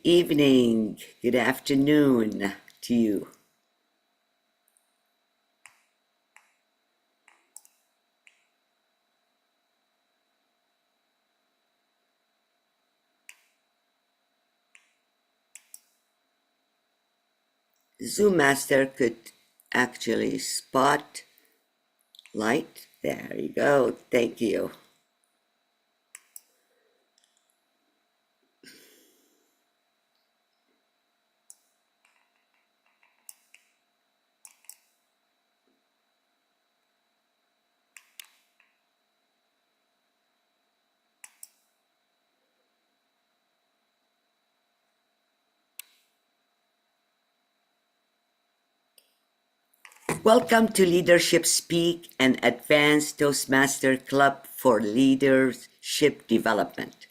evening, good afternoon to you. Zoom Master could actually spot light. There you go. Thank you. Welcome to Leadership Speak, an advanced Toastmaster club for leadership development.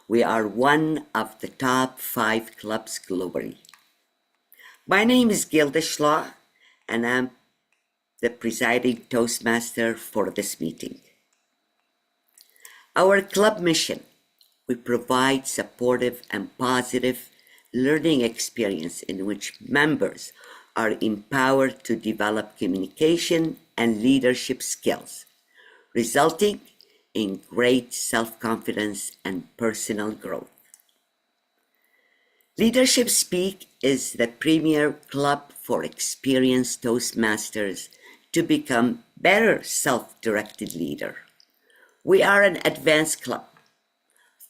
We are one of the top 5 clubs globally. My name is Guerdah, and I'm the presiding Toastmaster for this meeting. Our club mission: we provide supportive and positive learning experience in which members are empowered to develop communication and leadership skills, resulting in great self-confidence and personal growth. Leadership Speak is the premier club for experienced Toastmasters to become better self-directed leaders. We are an advanced club,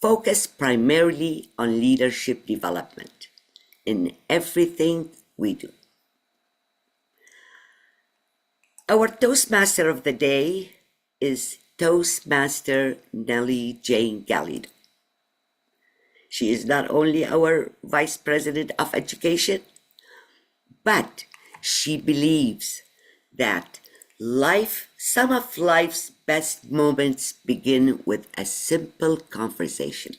focused primarily on leadership development in everything we do. Our Toastmaster of the day is Toastmaster Nelly Jane Galido. She is not only our Vice President of Education, but she believes that some of life's best moments begin with a simple conversation.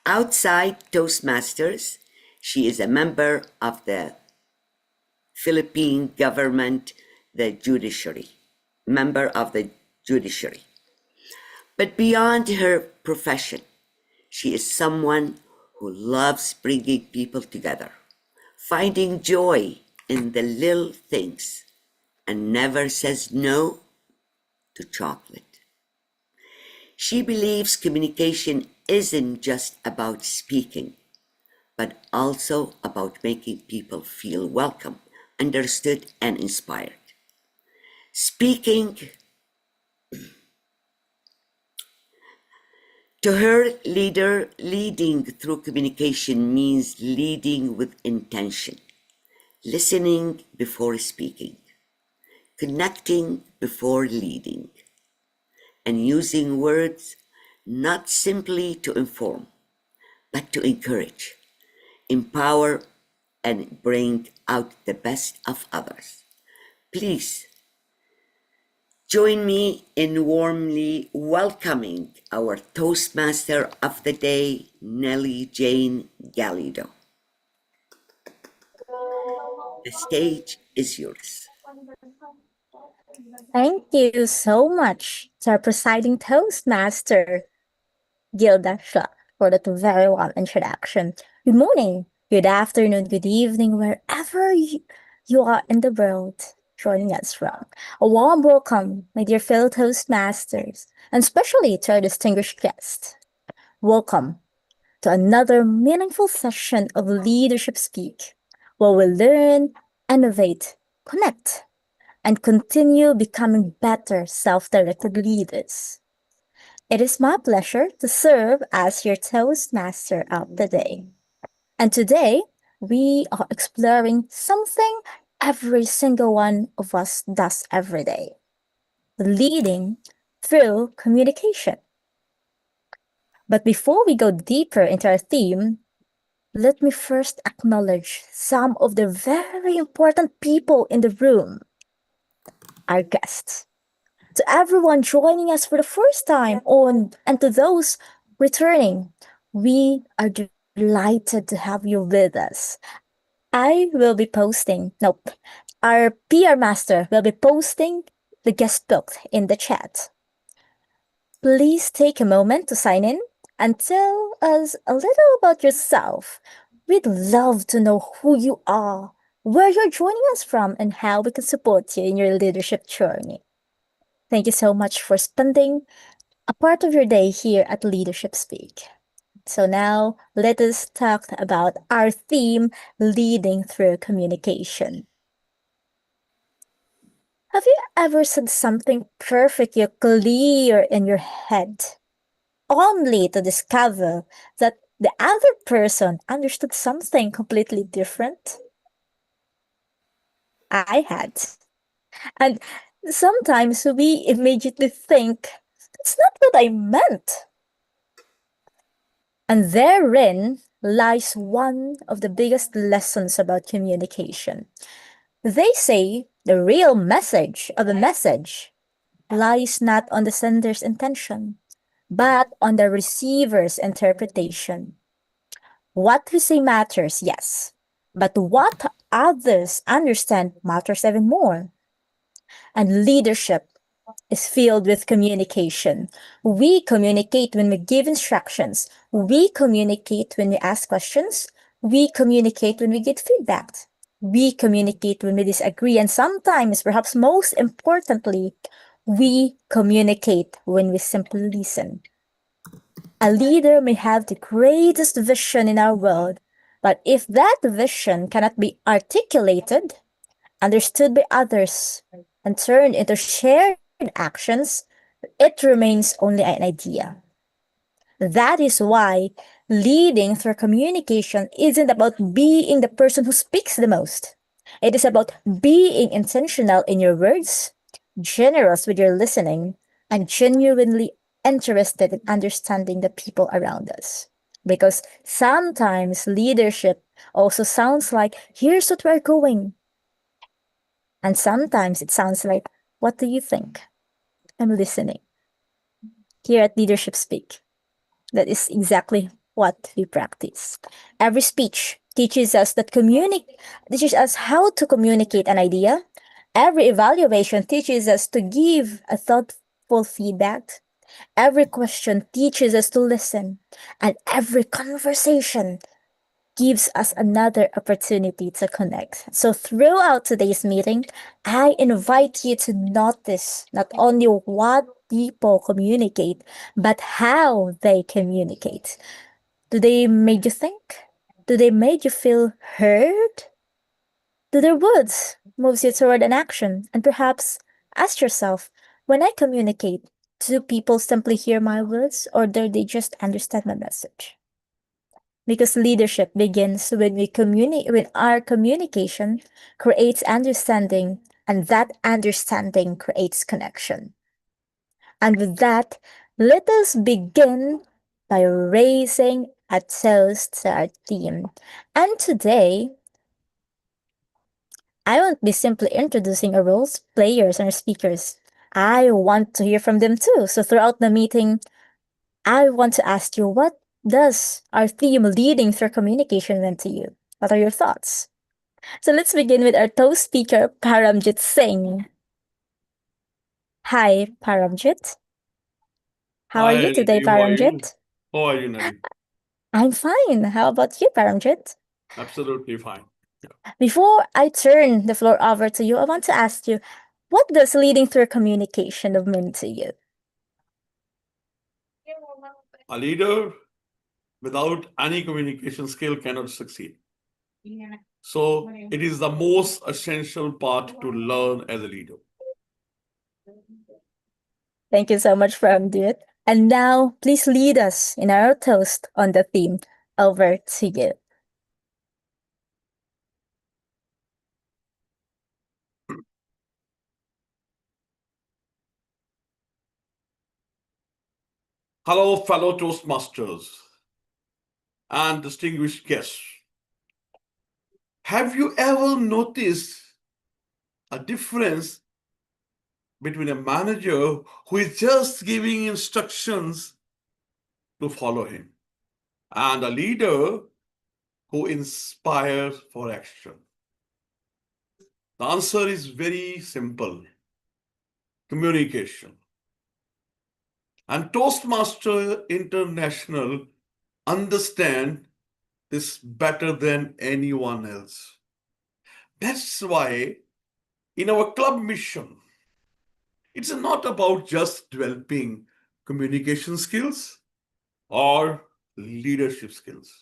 Outside Toastmasters, she is a member of the Philippine government, member of the judiciary. But beyond her profession, she is someone who loves bringing people together, finding joy in the little things, and never says no to chocolate. She believes communication isn't just about speaking, but also about making people feel welcome, understood, and inspired. Speaking to her, leading through communication means leading with intention, listening before speaking, connecting before leading, and using words not simply to inform, but to encourage, empower, and bring out the best of others. Please join me in warmly welcoming our Toastmaster of the Day, Nelly Jane Galido. The stage is yours. Thank you so much to our presiding Toastmaster, Guerdah, for that very warm introduction. Good morning, good afternoon, good evening, wherever you are in the world joining us from. A warm welcome, my dear fellow Toastmasters, and especially to our distinguished guest. Welcome to another meaningful session of Leadership Speak, where we learn, innovate, connect, and continue becoming better self-directed leaders. It is my pleasure to serve as your Toastmaster of the day. And today, we are exploring something every single one of us does every day: leading through communication. But before we go deeper into our theme, let me first acknowledge some of the very important people in the room, our guests. To everyone joining us for the first time and to those returning, we are delighted to have you with us. Our PR master will be posting the guest book in the chat. Please take a moment to sign in and tell us a little about yourself. We'd love to know who you are, where you're joining us from, and how we can support you in your leadership journey. Thank you so much for spending a part of your day here at Leadership Speak. So now let us talk about our theme, leading through communication. Have you ever said something perfectly clear in your head, only to discover that the other person understood something completely different? I had. And sometimes we immediately think, that's not what I meant. And therein lies one of the biggest lessons about communication. They say the real message of a message lies not on the sender's intention, but on the receiver's interpretation. What we say matters, yes, but what others understand matters even more. And leadership is filled with communication. We communicate when we give instructions. We communicate when we ask questions. We communicate when we get feedback. We communicate when we disagree. And sometimes, perhaps most importantly, we communicate when we simply listen. A leader may have the greatest vision in our world, but if that vision cannot be articulated, understood by others, and turned into shared actions, it remains only an idea. That is why leading through communication isn't about being the person who speaks the most. It is about being intentional in your words, generous with your listening, and genuinely interested in understanding the people around us. Because sometimes leadership also sounds like, here's what we're going. And sometimes it sounds like, what do you think? I'm listening. Here at Leadership Speak, that is exactly what we practice. Every speech teaches us how to communicate an idea. Every evaluation teaches us to give a thoughtful feedback. Every question teaches us to listen. And every conversation gives us another opportunity to connect. So throughout today's meeting, I invite you to notice not only what people communicate, but how they communicate. Do they make you think? Do they make you feel heard? Do their words move you toward an action? And perhaps ask yourself, when I communicate, do people simply hear my words or do they just understand my message? Because leadership begins when when our communication creates understanding, and that understanding creates connection. And with that, let us begin by raising a toast to our team. And today, I won't be simply introducing our roles, players, and our speakers. I want to hear from them too. So throughout the meeting, I want to ask you, what does our theme leading through communication mean to you? What are your thoughts? So let's begin with our toast speaker, Paramjit Singh. Hi, Paramjit. How are Hi, you today, Nelly. How are you? Paramjit? How are you, Nelly? I'm fine. How about you, Paramjit? Absolutely fine. Before I turn the floor over to you, I want to ask you, what does leading through communication mean to you? A leader without any communication skill cannot succeed. So it is the most essential part to learn as a leader. Thank you so much, Paramjit. And now, please lead us in our toast on the theme. Over to you. Hello, fellow Toastmasters and distinguished guests. Have you ever noticed a difference between a manager who is just giving instructions to follow him and a leader who inspires for action? The answer is very simple: communication. And Toastmaster International understand this better than anyone else. That's why in our club mission, it's not about just developing communication skills or leadership skills.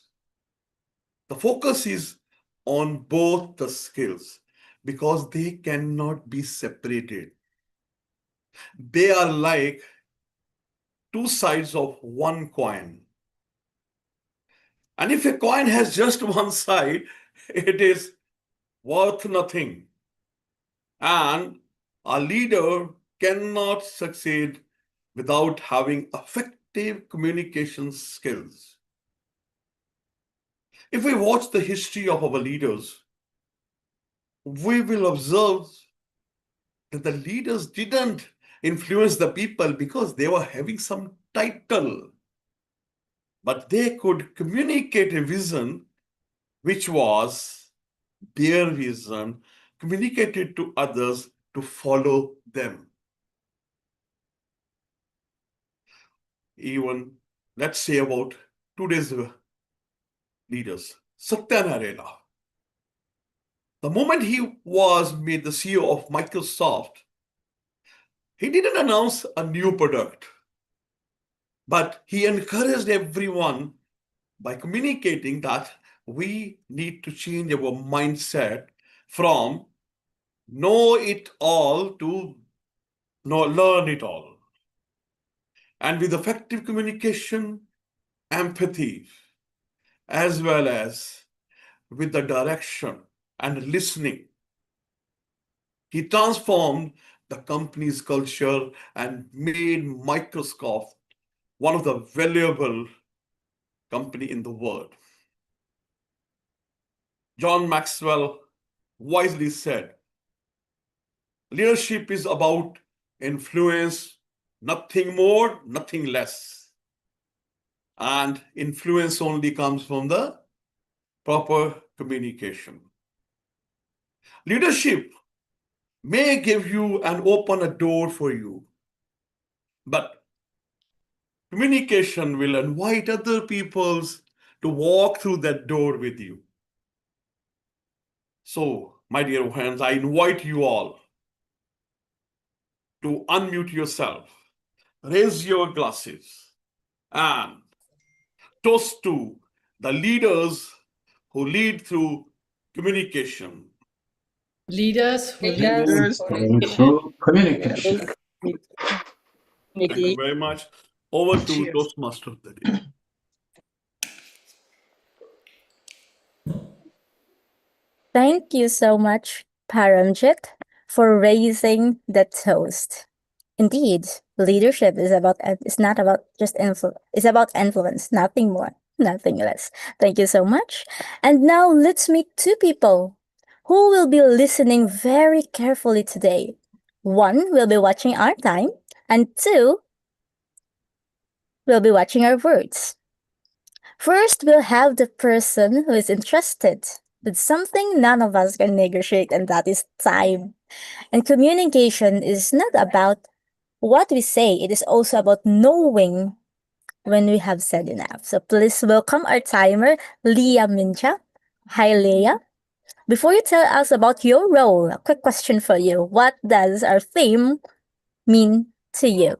The focus is on both the skills because they cannot be separated. They are like two sides of one coin. And if a coin has just one side, it is worth nothing. And a leader cannot succeed without having effective communication skills. If we watch the history of our leaders, we will observe that the leaders didn't influence the people because they were having some title, but they could communicate a vision which was their vision, communicated to others to follow them. Even, let's say about today's leaders, Satya Nadella. The moment he was made the CEO of Microsoft, he didn't announce a new product, but he encouraged everyone by communicating that we need to change our mindset from know it all to learn it all. And with effective communication, empathy, as well as with the direction and listening, he transformed the company's culture and made Microsoft one of the valuable company in the world. John Maxwell wisely said, leadership is about influence, nothing more, nothing less. And influence only comes from the proper communication. Leadership may give you and open a door for you, but communication will invite other people to walk through that door with you. So, my dear friends, I invite you all to unmute yourself, raise your glasses, and toast to the leaders who lead through communication. Leaders who Leaders through communication. Thank you very much. Over to Cheers. Toastmaster of the day. Thank you so much, Paramjit, for raising the toast. Indeed, leadership is not about just influence. It's about influence, nothing more, nothing less. Thank you so much. And now let's meet two people who will be listening very carefully today. One will be watching our time, and two will be watching our words. First, we'll have the person who is interested with something none of us can negotiate, and that is time. And communication is not about what we say, it is also about knowing when we have said enough. So please welcome our timer, Leah Mincha. Hi, Leah. Before you tell us about your role, a quick question for you. What does our theme mean to you?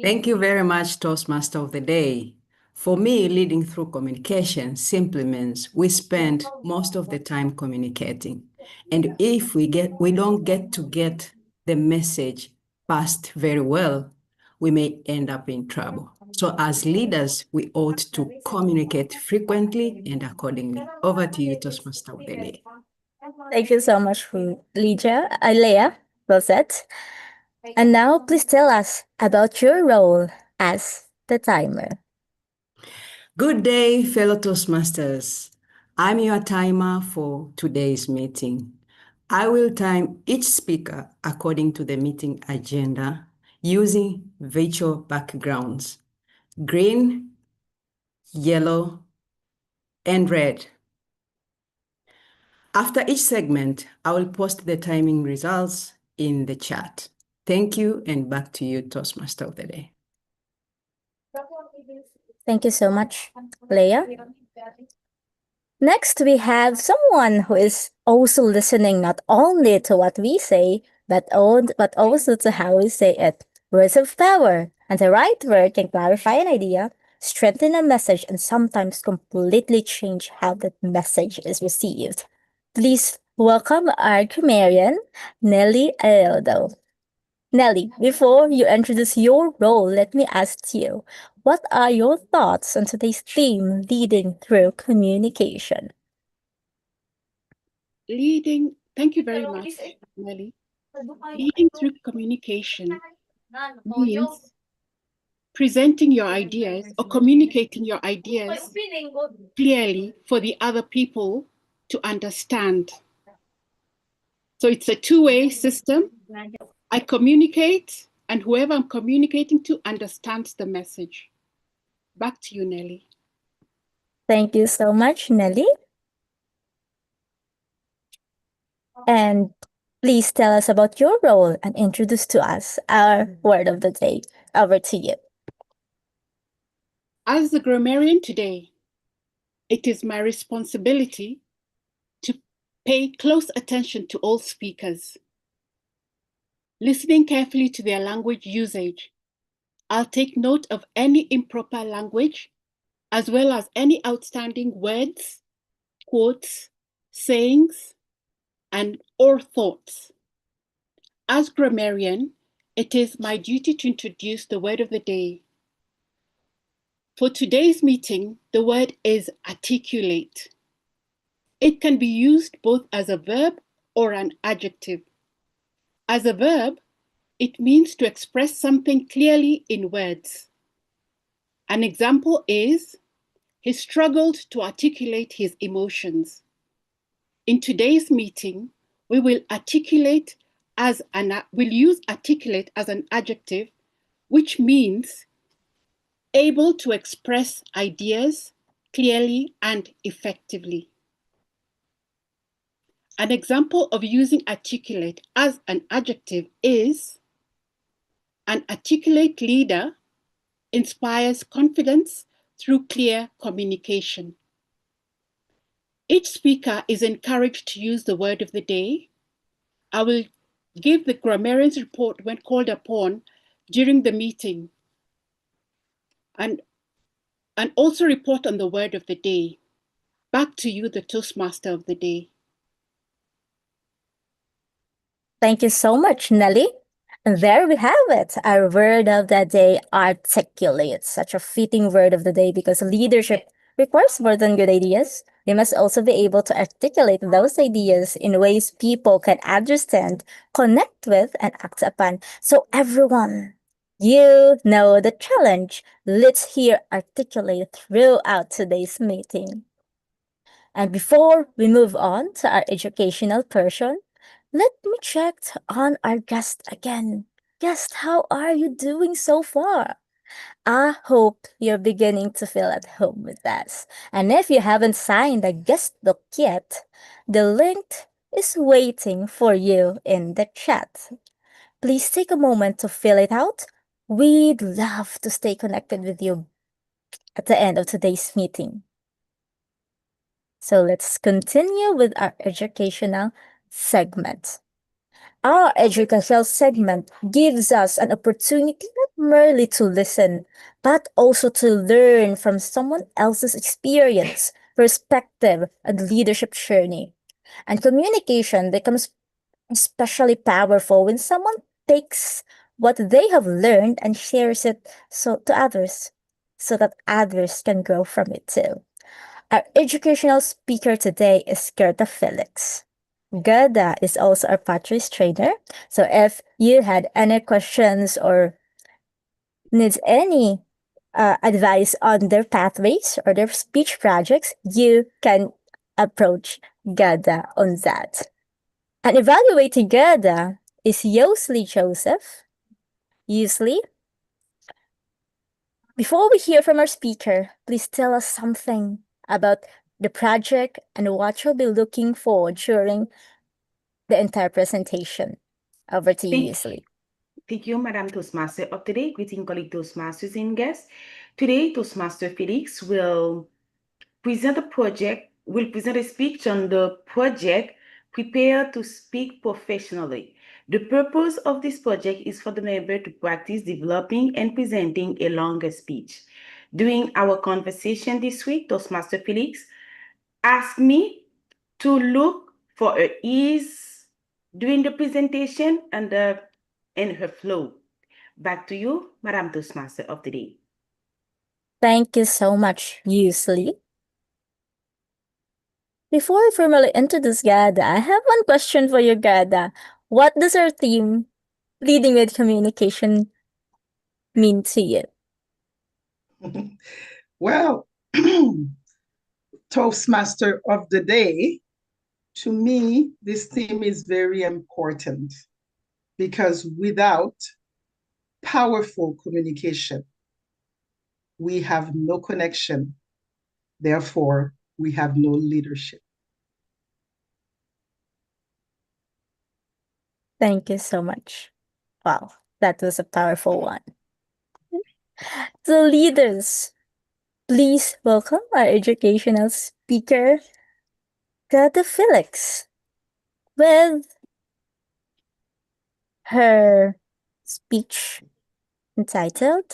Thank you very much, Toastmaster of the Day. For me, leading through communication simply means we spend most of the time communicating. And if we don't get the message passed very well, we may end up in trouble. So as leaders, we ought to communicate frequently and accordingly. Over to you, Toastmaster of the Day. Thank you so much, Leah. Well said. And now, please tell us about your role as the timer. Good day, fellow Toastmasters. I'm your timer for today's meeting. I will time each speaker according to the meeting agenda using virtual backgrounds, green, yellow, and red. After each segment, I will post the timing results in the chat. Thank you, and back to you, Toastmaster of the Day. Thank you so much, Leah. Next, we have someone who is also listening not only to what we say, but also to how we say it. Words of power, and the right word can clarify an idea, strengthen a message, and sometimes completely change how that message is received. Please welcome our grammarian, Nelly Aldo. Nelly, before you introduce your role, let me ask you, what are your thoughts on today's theme, leading through communication? Thank you very much, Nelly. Leading through communication means presenting your ideas or communicating your ideas clearly for the other people to understand. So it's a two-way system. I communicate, and whoever I'm communicating to understands the message. Back to you, Nelly. Thank you so much, Nelly. And please tell us about your role and introduce to us our word of the day. Over to you. As the grammarian today, it is my responsibility to pay close attention to all speakers, listening carefully to their language usage. I'll take note of any improper language, as well as any outstanding words, quotes, sayings, or thoughts. As grammarian, it is my duty to introduce the word of the day. For today's meeting, the word is articulate. It can be used both as a verb or an adjective. As a verb, it means to express something clearly in words. An example is, he struggled to articulate his emotions. In today's meeting, we will use articulate as an adjective, which means able to express ideas clearly and effectively. An example of using articulate as an adjective is, an articulate leader inspires confidence through clear communication. Each speaker is encouraged to use the word of the day. I will give the grammarian's report when called upon during the meeting, and also report on the word of the day. Back to you, the Toastmaster of the day. Thank you so much, Nelly. And there we have it. Our word of the day, articulate. Such a fitting word of the day because leadership requires more than good ideas. We must also be able to articulate those ideas in ways people can understand, connect with, and act upon. So everyone, you know the challenge. Let's hear articulate throughout today's meeting. And before we move on to our educational portion, let me check on our guest again. Guest, how are you doing so far? I hope you're beginning to feel at home with us. And if you haven't signed the guest book yet, the link is waiting for you in the chat. Please take a moment to fill it out. We'd love to stay connected with you at the end of today's meeting. So let's continue with our educational segment. Our educational segment gives us an opportunity not merely to listen, but also to learn from someone else's experience, perspective, and leadership journey. And communication becomes especially powerful when someone takes what they have learned and shares it to others, so that others can grow from it too. Our educational speaker today is Guerdah Felix. Guerdah is also our Patrice trainer. So if you had any questions or needs any advice on their pathways or their speech projects, you can approach Guerdah on that. And evaluating Guerdah is Youselee Joseph. Youselee, before we hear from our speaker, please tell us something about the project and what you'll be looking for during the entire presentation. Over to you, Youselee. Thank you, Madam Toastmaster of the Day. Greeting, colleague Toastmasters and guests. Today, Toastmaster Felix will present a speech on the project Prepare to Speak Professionally. The purpose of this project is for the member to practice developing and presenting a longer speech. During our conversation this week, Toastmaster Felix asked me to look for her ease during the presentation and her flow. Back to you, Madam Toastmaster of the Day. Thank you so much, Youselee. Before I formally introduce Guerdah, I have one question for you, Guerdah. What does our theme, Leading with Communication, mean to you? Well, Toastmaster of the Day, to me, this theme is very important because without powerful communication, we have no connection. Therefore, we have no leadership. Thank you so much. Wow, that was a powerful one. So leaders, please welcome our educational speaker, Guerdah Felix, with her speech entitled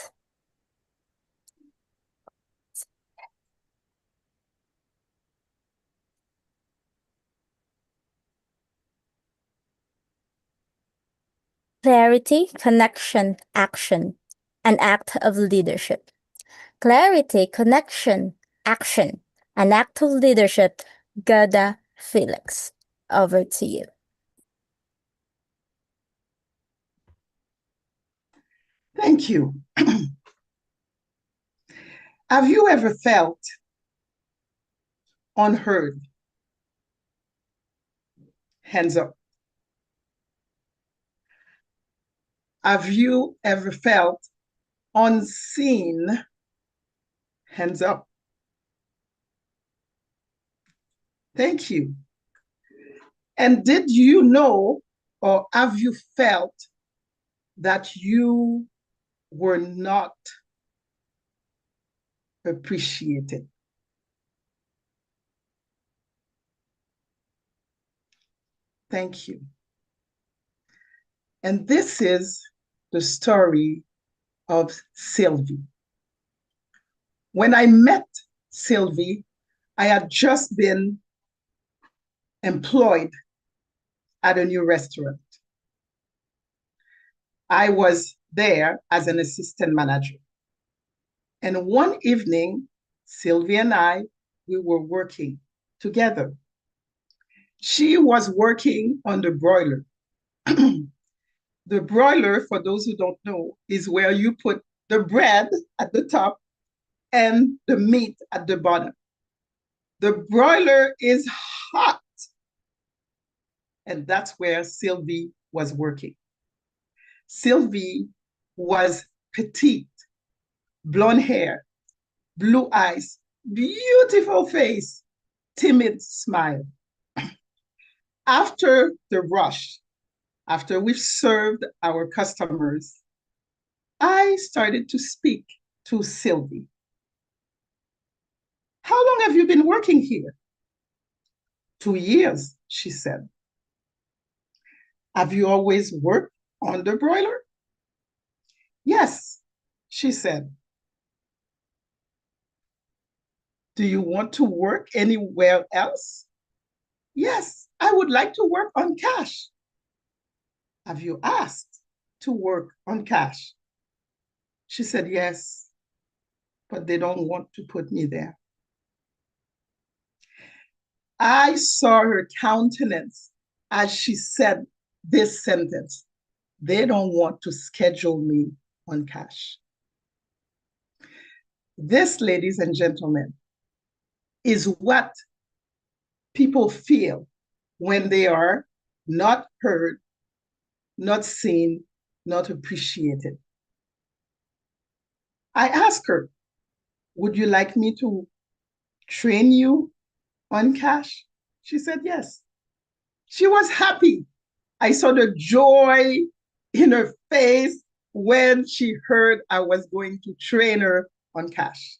Clarity, Connection, Action, an Act of Leadership. Clarity, Connection, Action, an Act of Leadership. Guerdah Felix, over to you. Thank you. Have you ever felt unheard? Hands up. Have you ever felt unseen? Hands up. Thank you. And did you know, or have you felt that you were not appreciated? Thank you. And this is the story of Sylvie. When I met Sylvie, I had just been employed at a new restaurant. I was there as an assistant manager. And one evening, Sylvie and I, we were working together. She was working on the broiler. The broiler, for those who don't know, is where you put the bread at the top and the meat at the bottom. The broiler is hot. And that's where Sylvie was working. Sylvie was petite, blonde hair, blue eyes, beautiful face, timid smile. After the rush, after we've served our customers, I started to speak to Sylvie. How long have you been working here? 2 years, she said. Have you always worked on the broiler? Yes, she said. Do you want to work anywhere else? Yes, I would like to work on cash. Have you asked to work on cash? She said, yes, but they don't want to put me there. I saw her countenance as she said this sentence. They don't want to schedule me on cash. This, ladies and gentlemen, is what people feel when they are not heard, not seen, not appreciated. I asked her, would you like me to train you on cash? She said yes. She was happy. I saw the joy in her face when she heard I was going to train her on cash.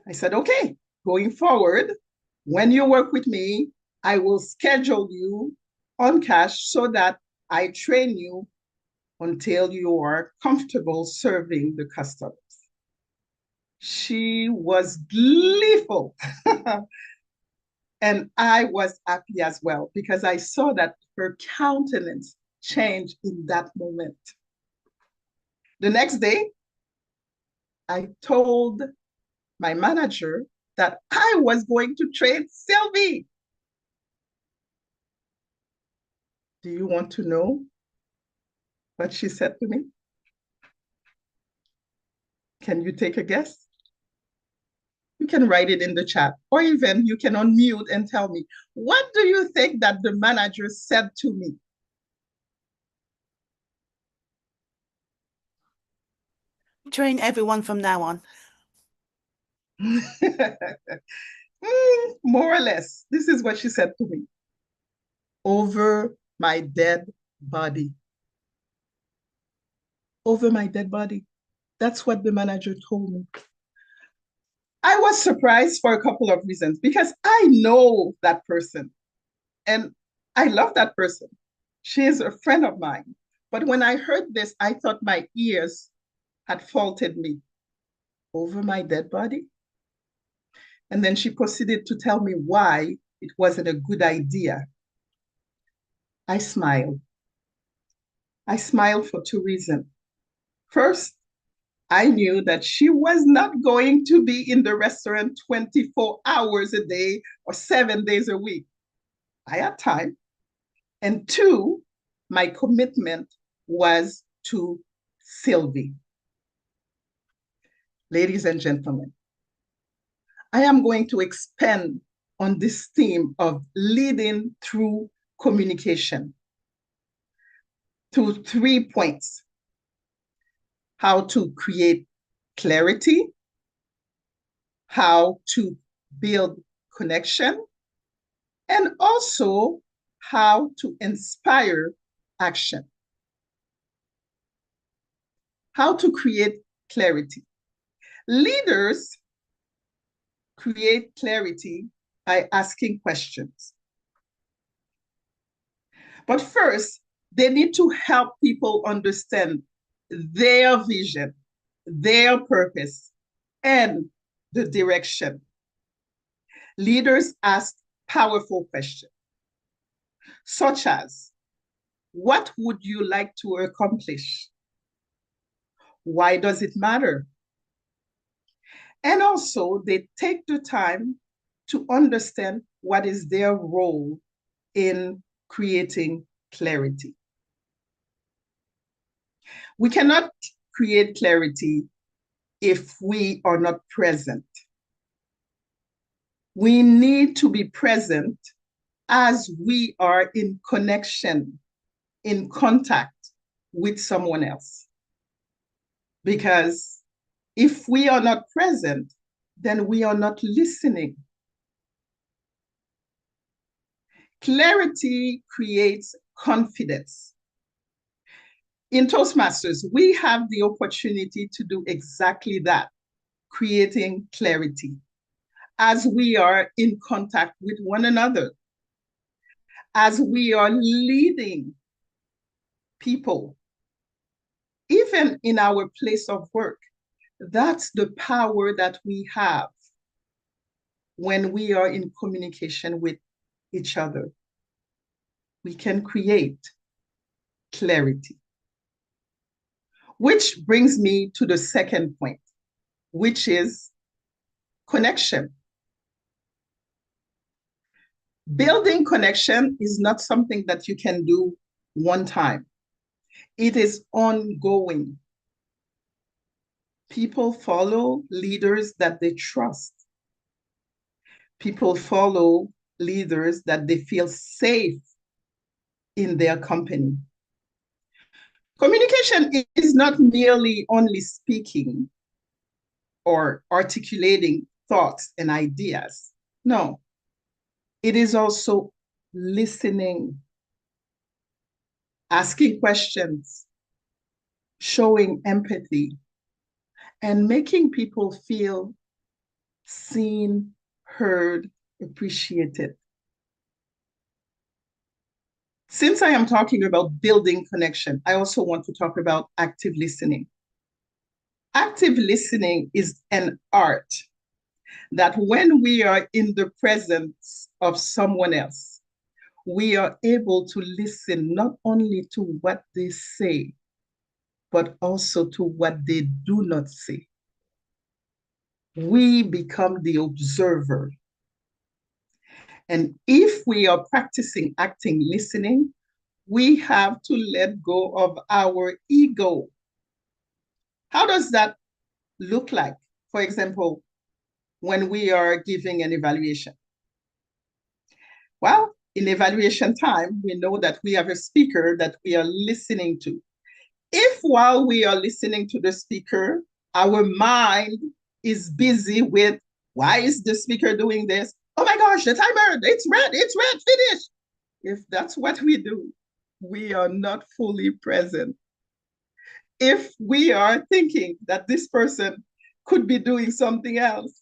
I said, okay, going forward, when you work with me, I will schedule you on cash so that I train you until you are comfortable serving the customers. She was gleeful. And I was happy as well because I saw that her countenance changed in that moment. The next day, I told my manager that I was going to train Sylvie. Do you want to know what she said to me? Can you take a guess? You can write it in the chat, or even you can unmute and tell me, what do you think that the manager said to me? Train everyone from now on. More or less, this is what she said to me. Over my dead body. Over my dead body. That's what the manager told me. I was surprised for a couple of reasons because I know that person and I love that person. She is a friend of mine. But when I heard this, I thought my ears had faulted me. Over my dead body? And then she proceeded to tell me why it wasn't a good idea. I smiled. I smiled for two reasons. First, I knew that she was not going to be in the restaurant 24 hours a day or 7 days a week. I had time. And two, my commitment was to Sylvie. Ladies and gentlemen, I am going to expand on this theme of leading through communication to 3 points. How to create clarity, how to build connection, and also how to inspire action. How to create clarity. Leaders create clarity by asking questions. But first, they need to help people understand their vision, their purpose, and the direction. Leaders ask powerful questions, such as, what would you like to accomplish? Why does it matter? And also, they take the time to understand what is their role in creating clarity. We cannot create clarity if we are not present. We need to be present as we are in connection, in contact with someone else. Because if we are not present, then we are not listening. Clarity creates confidence. In Toastmasters, we have the opportunity to do exactly that, creating clarity, as we are in contact with one another, as we are leading people, even in our place of work. That's the power that we have when we are in communication with each other. We can create clarity. Which brings me to the second point, which is connection. Building connection is not something that you can do one time. It is ongoing. People follow leaders that they trust. People follow leaders that they feel safe in their company. Communication is not merely only speaking or articulating thoughts and ideas. No, it is also listening, asking questions, showing empathy, and making people feel seen, heard, appreciated. Since I am talking about building connection, I also want to talk about active listening. Active listening is an art that when we are in the presence of someone else, we are able to listen not only to what they say, but also to what they do not say. We become the observer. And if we are practicing active listening, we have to let go of our ego. How does that look like? For example, when we are giving an evaluation. Well, in evaluation time, we know that we have a speaker that we are listening to. If while we are listening to the speaker, our mind is busy with, why is the speaker doing this? Oh my gosh, the timer, it's red, finish. If that's what we do, we are not fully present. If we are thinking that this person could be doing something else,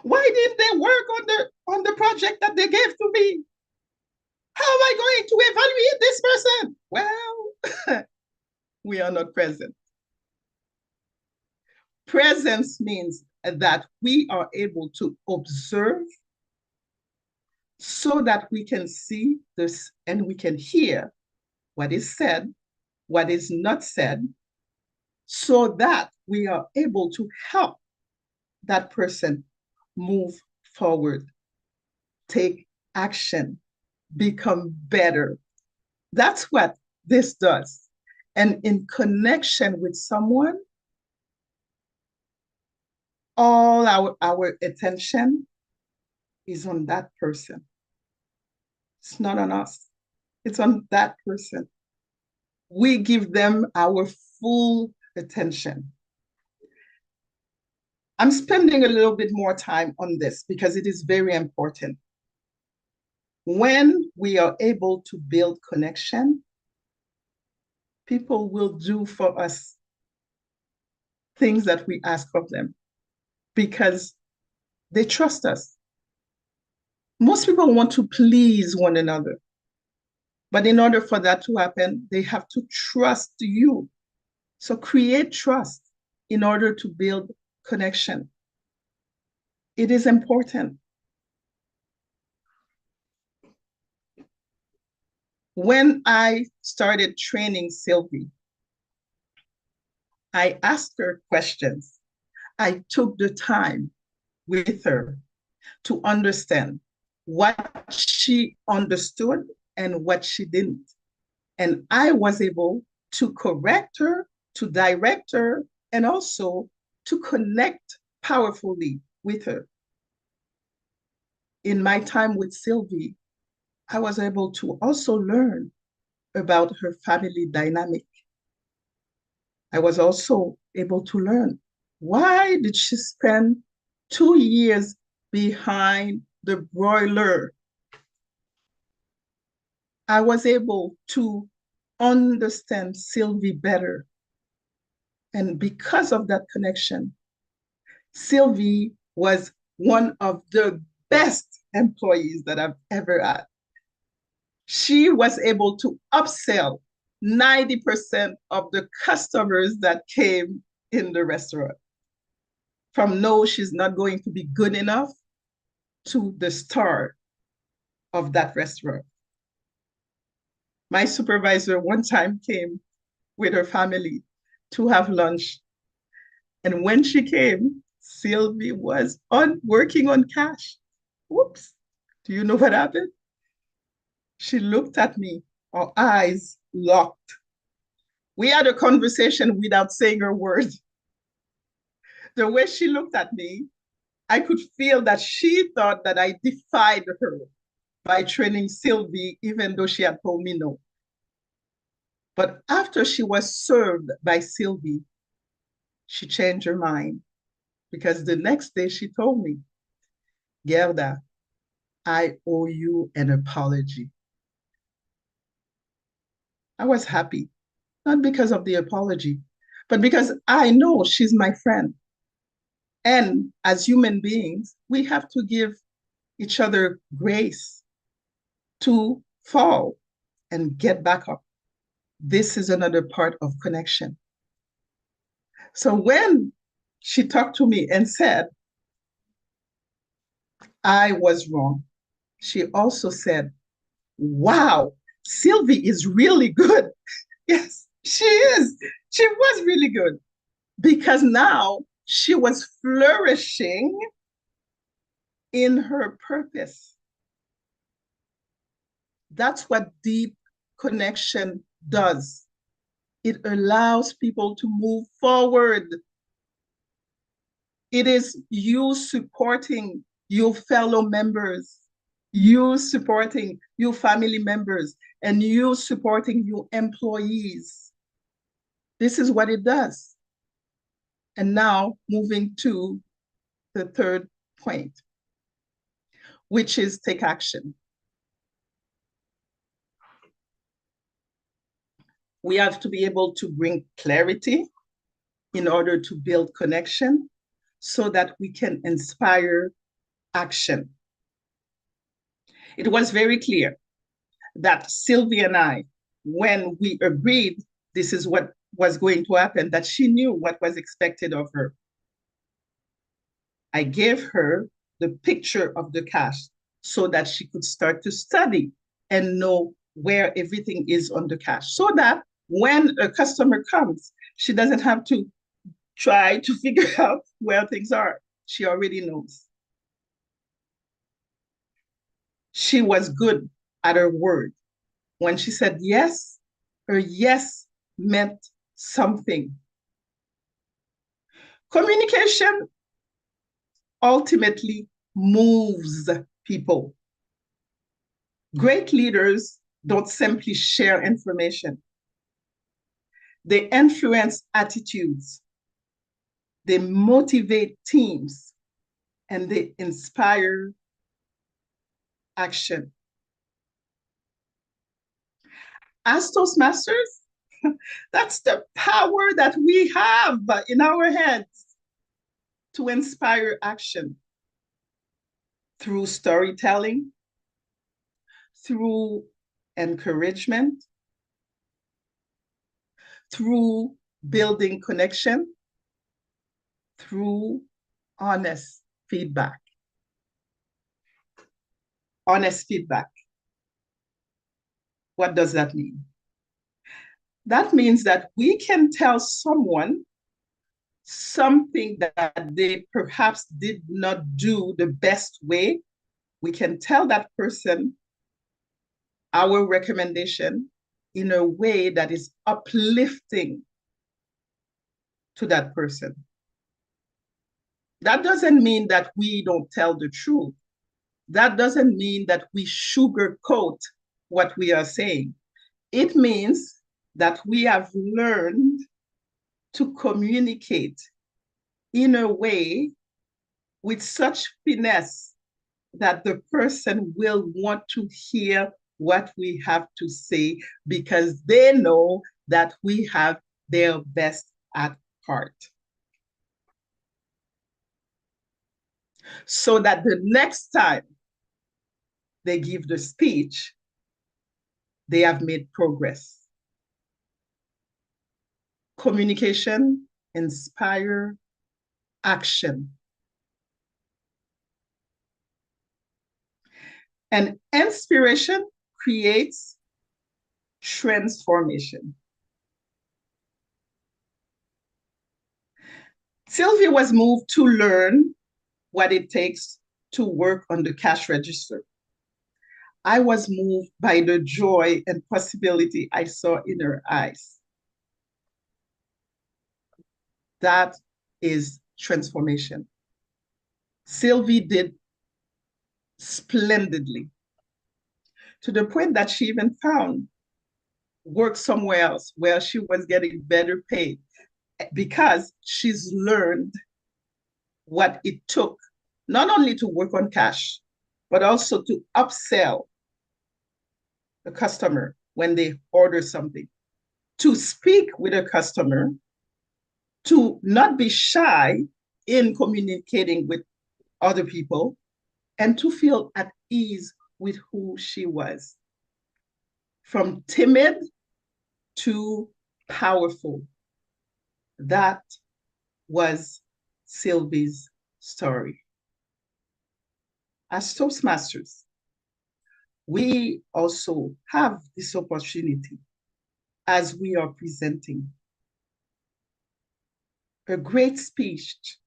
why didn't they work on the project that they gave to me? How am I going to evaluate this person? Well, we are not present. Presence means that we are able to observe so that we can see this and we can hear what is said, what is not said, so that we are able to help that person move forward, take action, become better. That's what this does. And in connection with someone, all our attention is on that person. It's not on us. It's on that person. We give them our full attention. I'm spending a little bit more time on this because it is very important. When we are able to build connection, people will do for us things that we ask of them because they trust us. Most people want to please one another. But in order for that to happen, they have to trust you. So create trust in order to build connection. It is important. When I started training Sylvie, I asked her questions. I took the time with her to understand what she understood and what she didn't. And I was able to correct her, to direct her, and also to connect powerfully with her. In my time with Sylvie, I was able to also learn about her family dynamic. I was also able to learn why did she spend 2 years behind the broiler. I was able to understand Sylvie better. And because of that connection, Sylvie was one of the best employees that I've ever had. She was able to upsell 90% of the customers that came in the restaurant. From no, she's not going to be good enough to the star of that restaurant. My supervisor one time came with her family to have lunch. And when she came, Sylvie was working on cash. Whoops. Do you know what happened? She looked at me, our eyes locked. We had a conversation without saying a word. The way she looked at me, I could feel that she thought that I defied her by training Sylvie, even though she had told me no. But after she was served by Sylvie, she changed her mind because the next day she told me, Guerdah, I owe you an apology. I was happy not because of the apology, but because I know she's my friend. And as human beings, we have to give each other grace to fall and get back up. This is another part of connection. So when she talked to me and said, I was wrong, she also said, wow, Sylvie is really good. Yes, she is. She was really good because now she was flourishing in her purpose. That's what deep connection does. It allows people to move forward. It is you supporting your fellow members, you supporting your family members, and you supporting your employees. This is what it does. And now moving to the third point, which is take action. We have to be able to bring clarity in order to build connection so that we can inspire action. It was very clear that Sylvie and I, when we agreed this is what was going to happen, that she knew what was expected of her. I gave her the picture of the cash so that she could start to study and know where everything is on the cash, so that when a customer comes, she doesn't have to try to figure out where things are. She already knows. She was good at her word. When she said yes, her yes meant something. Communication ultimately moves people. Great leaders don't simply share information. They influence attitudes. They motivate teams, and they inspire action. As Toastmasters, that's the power that we have in our heads to inspire action through storytelling, through encouragement, through building connection, through honest feedback. Honest feedback. What does that mean? That means that we can tell someone something that they perhaps did not do the best way. We can tell that person our recommendation in a way that is uplifting to that person. That doesn't mean that we don't tell the truth. That doesn't mean that we sugarcoat what we are saying. It means that we have learned to communicate in a way with such finesse that the person will want to hear what we have to say because they know that we have their best at heart. So that the next time they give the speech, they have made progress. Communication, inspire, action. And inspiration creates transformation. Sylvie was moved to learn what it takes to work on the cash register. I was moved by the joy and possibility I saw in her eyes. That is transformation. Sylvie did splendidly, to the point that she even found work somewhere else where she was getting better paid because she's learned what it took not only to work on cash, but also to upsell the customer when they order something, to speak with a customer, to not be shy in communicating with other people, and to feel at ease with who she was. From timid to powerful. That was Sylvie's story. As Toastmasters, we also have this opportunity as we are presenting. A great speech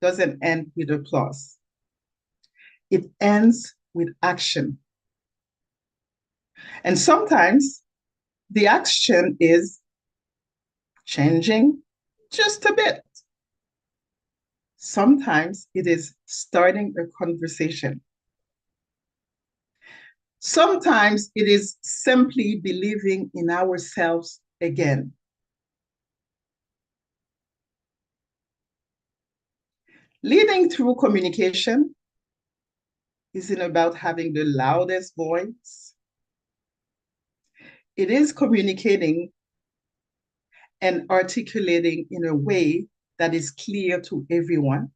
doesn't end with applause. It ends with action. And sometimes the action is changing just a bit. Sometimes it is starting a conversation. Sometimes it is simply believing in ourselves again. Leading through communication isn't about having the loudest voice. It is communicating and articulating in a way that is clear to everyone.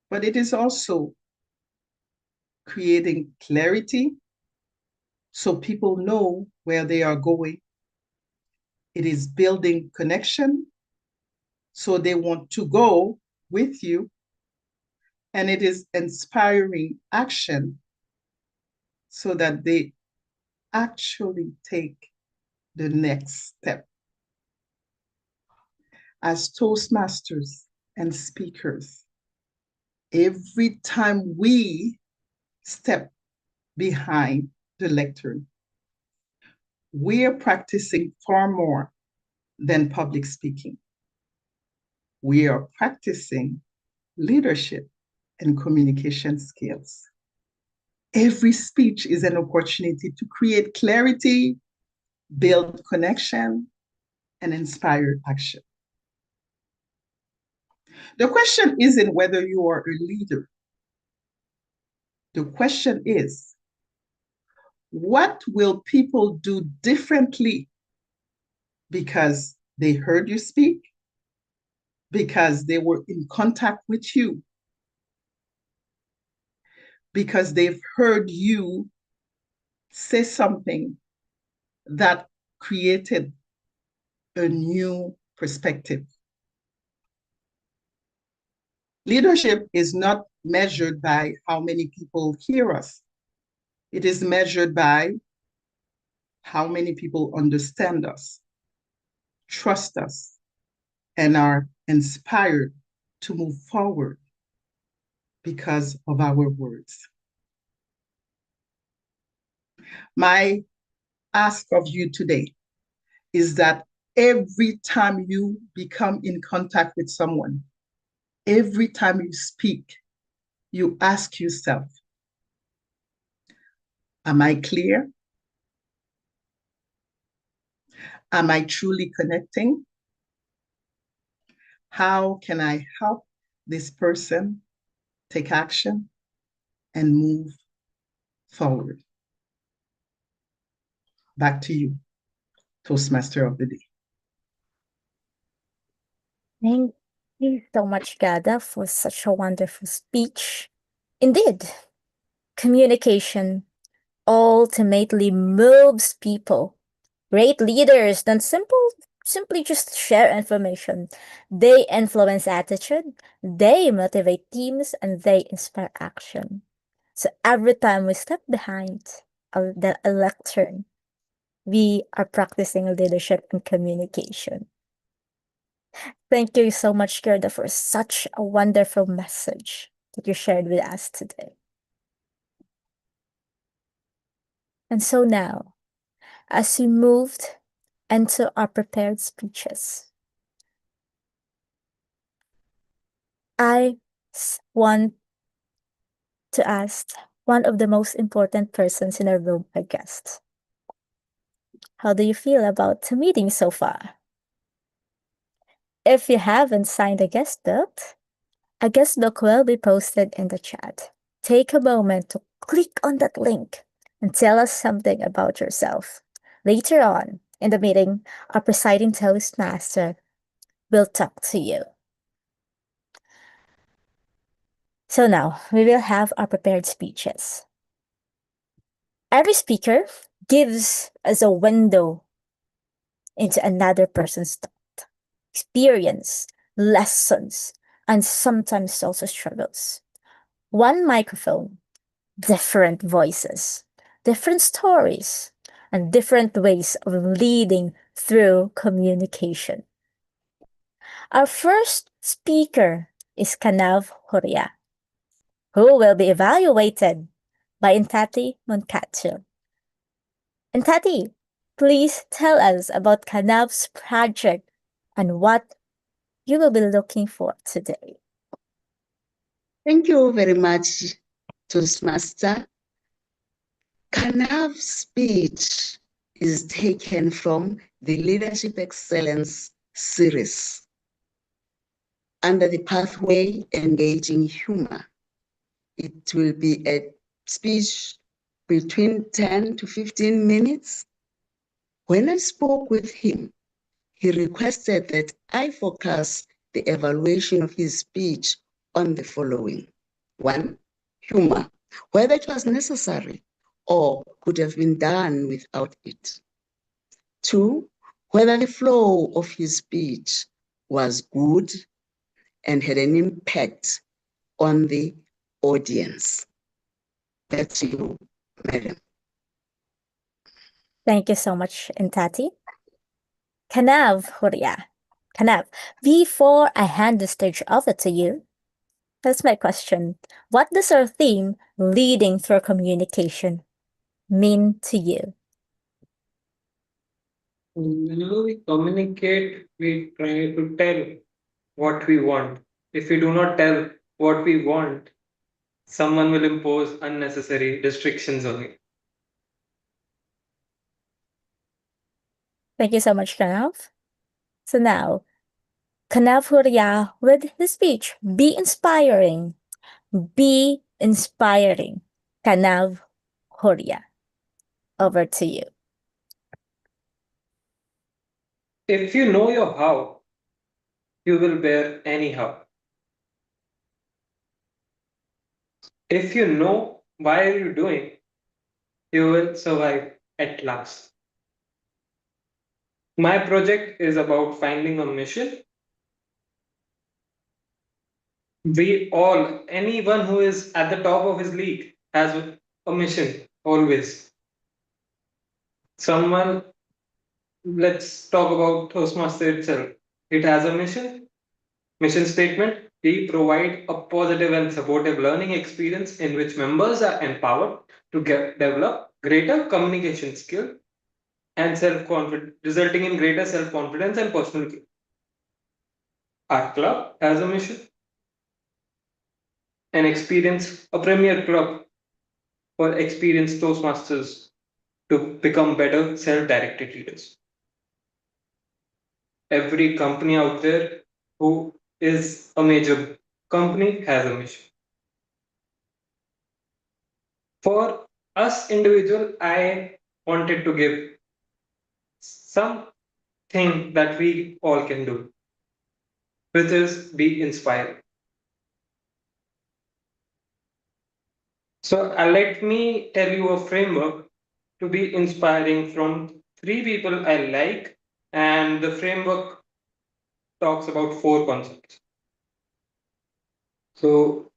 But it is also creating clarity so people know where they are going. It is building connection so they want to go with you. And it is inspiring action so that they actually take the next step. As Toastmasters and speakers, every time we step behind the lectern, we are practicing far more than public speaking. We are practicing leadership and communication skills. Every speech is an opportunity to create clarity, build connection, and inspire action. The question isn't whether you are a leader. The question is, what will people do differently because they heard you speak, because they were in contact with you, because they've heard you say something that created a new perspective? Leadership is not measured by how many people hear us. It is measured by how many people understand us, trust us, and are inspired to move forward because of our words. My ask of you today is that every time you become in contact with someone, every time you speak, you ask yourself, am I clear? Am I truly connecting? How can I help this person take action and move forward? Back to you, Toastmaster of the Day. Thank you so much, Guerdah, for such a wonderful speech. Indeed, communication ultimately moves people. Great leaders don't simply just share information. They influence attitude, they motivate teams, and they inspire action. So every time we step behind the lectern, we are practicing leadership and communication. Thank you so much, Guerdah, for such a wonderful message that you shared with us today. And so now, as we moved into our prepared speeches, I want to ask one of the most important persons in our room, our guest. How do you feel about the meeting so far? If you haven't signed a guest book will be posted in the chat. Take a moment to click on that link and tell us something about yourself. Later on, in the meeting, our presiding Toastmaster will talk to you. So now, we will have our prepared speeches. Every speaker gives us a window into another person's thought, experience, lessons, and sometimes also struggles. One microphone, different voices, different stories, and different ways of leading through communication. Our first speaker is Kanav Hurria, who will be evaluated by Intati Moncatio. Intati, please tell us about Kanav's project and what you will be looking for today. Thank you very much, Toastmaster. Kanav's speech is taken from the Leadership Excellence series under the pathway Engaging Humor. It will be a speech between 10 to 15 minutes. When I spoke with him, he requested that I focus the evaluation of his speech on the following. 1, humor, whether it was necessary or could have been done without it. 2, whether the flow of his speech was good and had an impact on the audience. Back to you, Madam. Thank you so much, Intati. Kanav Hurria. Kanav, before I hand the stage over to you, that's my question. What does our theme, leading through communication, mean to you? When we communicate, we try to tell what we want. If we do not tell what we want, someone will impose unnecessary restrictions on it. Thank you so much, Kanav. So now, Kanav Hurria with his speech, Be Inspiring. Be Inspiring. Kanav Hurria. Over to you. If you know your how, you will bear anyhow. If you know why are you doing, you will survive at last. My project is about finding a mission. We all, anyone who is at the top of his league has a mission, always. Someone, let's talk about Toastmaster itself. It has a mission statement. We provide a positive and supportive learning experience in which members are empowered to develop greater communication skill and self-confidence, resulting in greater self-confidence and personal growth. Our club has a mission and experience a premier club for experienced Toastmasters to become better self-directed leaders. Every company out there who is a major company has a mission. For us individual, I wanted to give something that we all can do, which is be inspiring. So let me tell you a framework to be inspiring from 3 people I like, and the framework talks about 4 concepts. So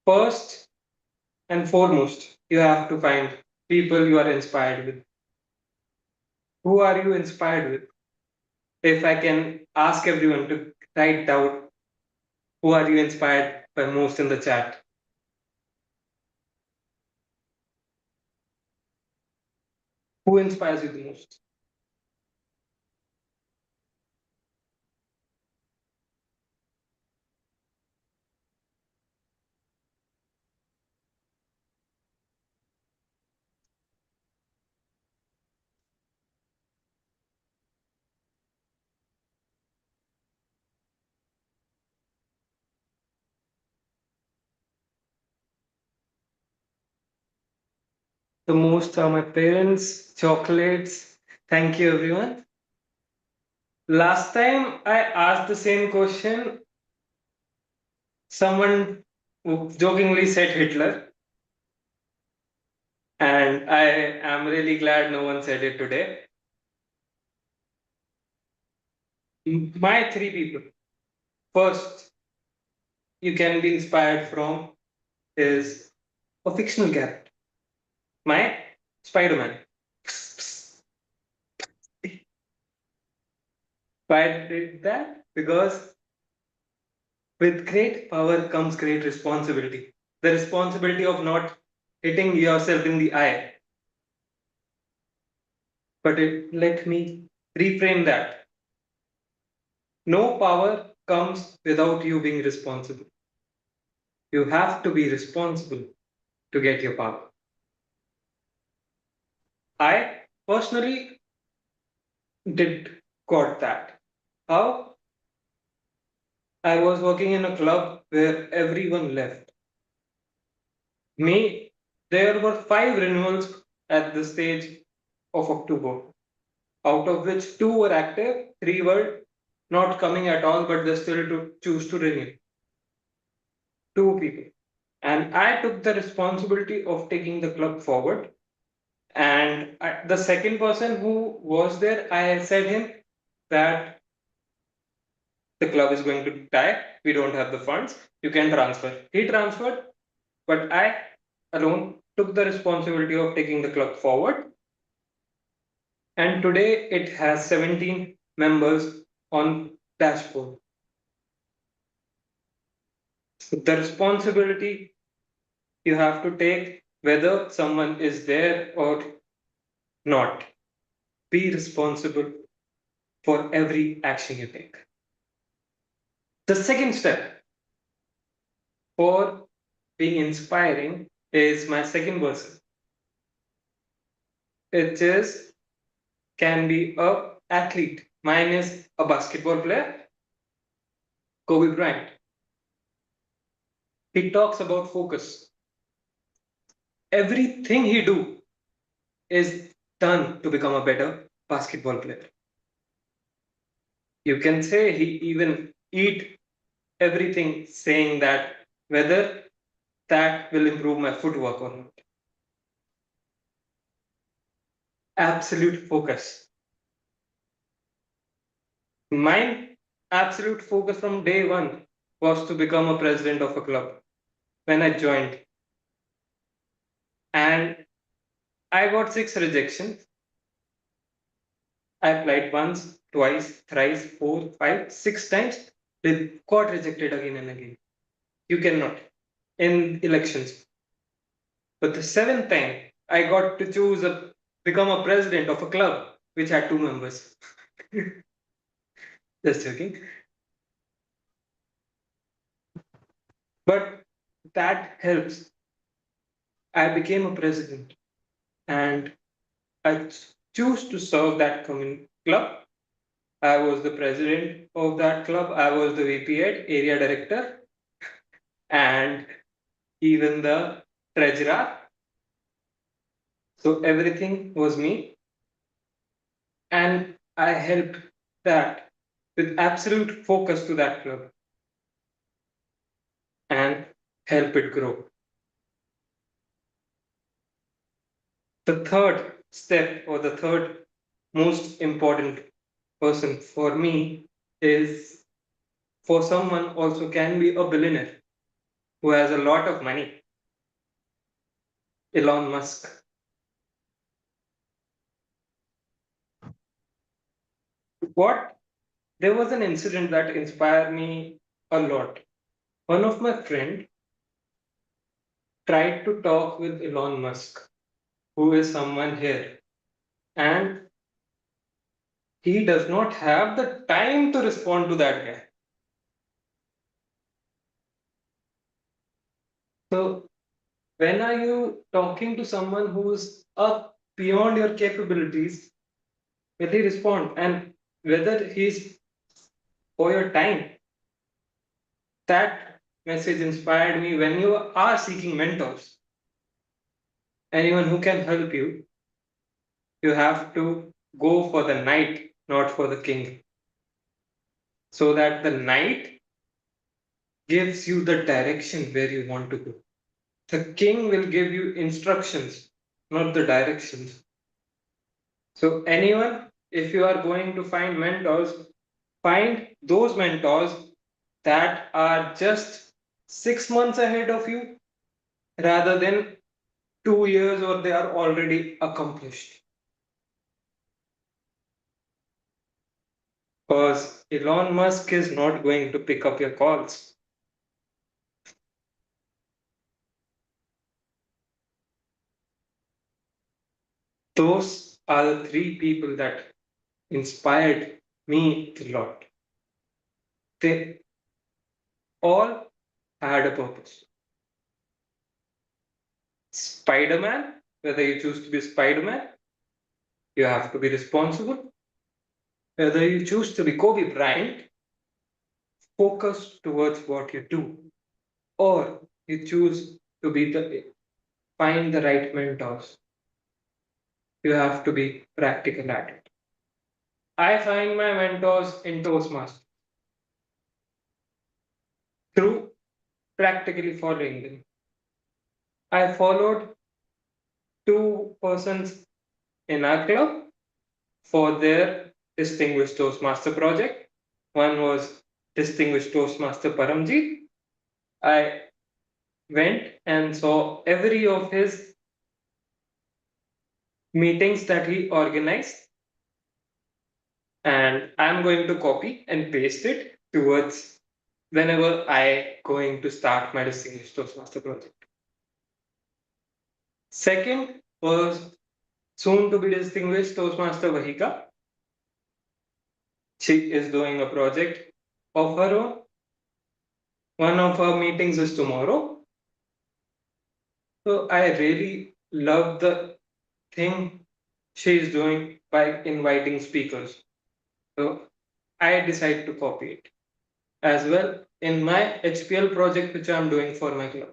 first and foremost, you have to find people you are inspired with. Who are you inspired with? If I can ask everyone to write down who are you inspired by most in the chat. Who inspires you the most? The most are my parents, chocolates. Thank you, everyone. Last time I asked the same question, someone jokingly said Hitler, and I am really glad no one said it today. My three people. First, you can be inspired from is a fictional character. My Spider-Man. Why did that? Because with great power comes great responsibility. The responsibility of not hitting yourself in the eye. But let me reframe that. No power comes without you being responsible. You have to be responsible to get your power. I personally got that. How? I was working in a club where everyone left. There were 5 renewals at the stage of October, out of which 2 were active, 3 were not coming at all, but they still choose to renew. 2 people. And I took the responsibility of taking the club forward. And the second person who was there, I said him that the club is going to die. We don't have the funds. You can transfer. He transferred, but I alone took the responsibility of taking the club forward. And today it has 17 members on dashboard. So the responsibility you have to take whether someone is there or not. Be responsible for every action you take. The second step for being inspiring is my second person. It is can be a athlete. Mine is a basketball player, Kobe Bryant. He talks about focus. Everything he do is done to become a better basketball player. You can say he even eat everything saying that whether that will improve my footwork or not. Absolute focus. My absolute focus from day one was to become a president of a club when I joined. And I got 6 rejections. I applied once, twice, thrice, 4, 5, 6 times. They got rejected again and again. You cannot in elections. But the 7th time, I got to become a president of a club which had 2 members. Just joking. But that helps. I became a president and I choose to serve that club. I was the president of that club. I was the VP head, area director, and even the treasurer. So everything was me. And I helped that with absolute focus to that club and help it grow. The third step or the third most important person for me is for someone also can be a billionaire who has a lot of money. Elon Musk. There was an incident that inspired me a lot. One of my friends tried to talk with Elon Musk, who is someone here, and he does not have the time to respond to that guy. So when are you talking to someone who's up beyond your capabilities, will he respond? And whether he's for your time, that message inspired me. When you are seeking mentors, anyone who can help you, you have to go for the knight, not for the king. so that the night gives you the direction where you want to go. The king will give you instructions, not the directions. So, anyone, if you are going to find mentors, find those mentors that are just 6 months ahead of you rather than 2 years or they are already accomplished. Because Elon Musk is not going to pick up your calls. Those are the three people that inspired me a lot. They all had a purpose. Spider-Man, whether you choose to be Spider-Man, you have to be responsible. Whether you choose to be Kobe Bryant, focus towards what you do. Or you choose to find the right mentors. You have to be practical at it. I find my mentors in Toastmasters through practically following them. I followed two persons in our club for their Distinguished Toastmaster project. One was Distinguished Toastmaster Paramjit. I went and saw every of his meetings that he organized, and I'm going to copy and paste it towards whenever I going to start my Distinguished Toastmaster project. Second was soon to be Distinguished Toastmaster Vahika. She is doing a project of her own. One of her meetings is tomorrow. So I really love the thing she is doing by inviting speakers. So I decided to copy it as well in my HPL project, which I'm doing for my club.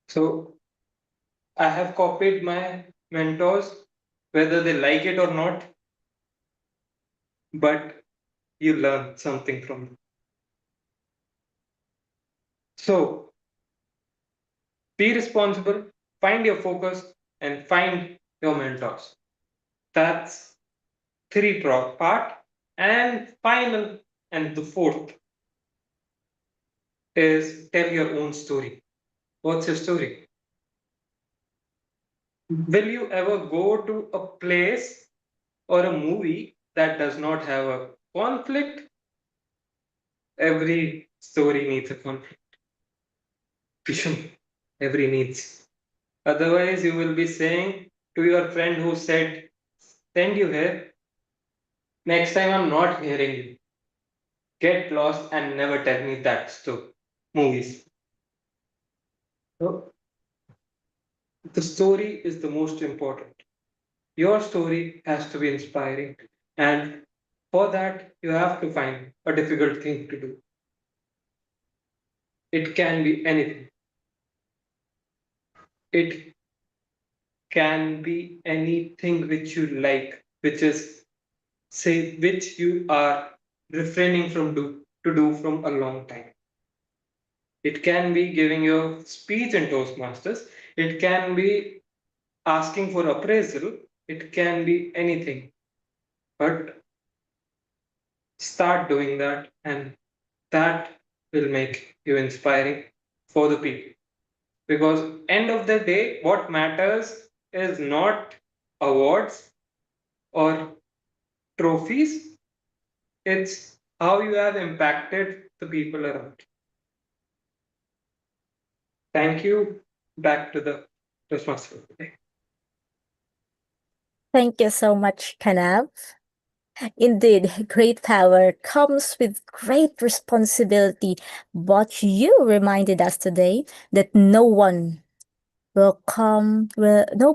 So I have copied my mentors, whether they like it or not, but you learn something from them. So be responsible, find your focus, and find your mentors. That's three part. And final, and the fourth is tell your own story. What's your story? Will you ever go to a place or a movie that does not have a conflict? Every story needs a conflict. Every needs. Otherwise, you will be saying to your friend who said, send you here, next time I'm not hearing you. Get lost and never tell me that story. Movies. So, the story is the most important. Your story has to be inspiring. And for that, you have to find a difficult thing to do. It can be anything. It can be anything which you like, which you are refraining from to do from a long time. It can be giving your speech in Toastmasters. It can be asking for appraisal. It can be anything. But start doing that, and that will make you inspiring for the people. Because end of the day, what matters is not awards or trophies. It's how you have impacted the people around. Thank you. Back to the Toastmaster. Thank you so much, Kanav. Indeed, great power comes with great responsibility, but you reminded us today that no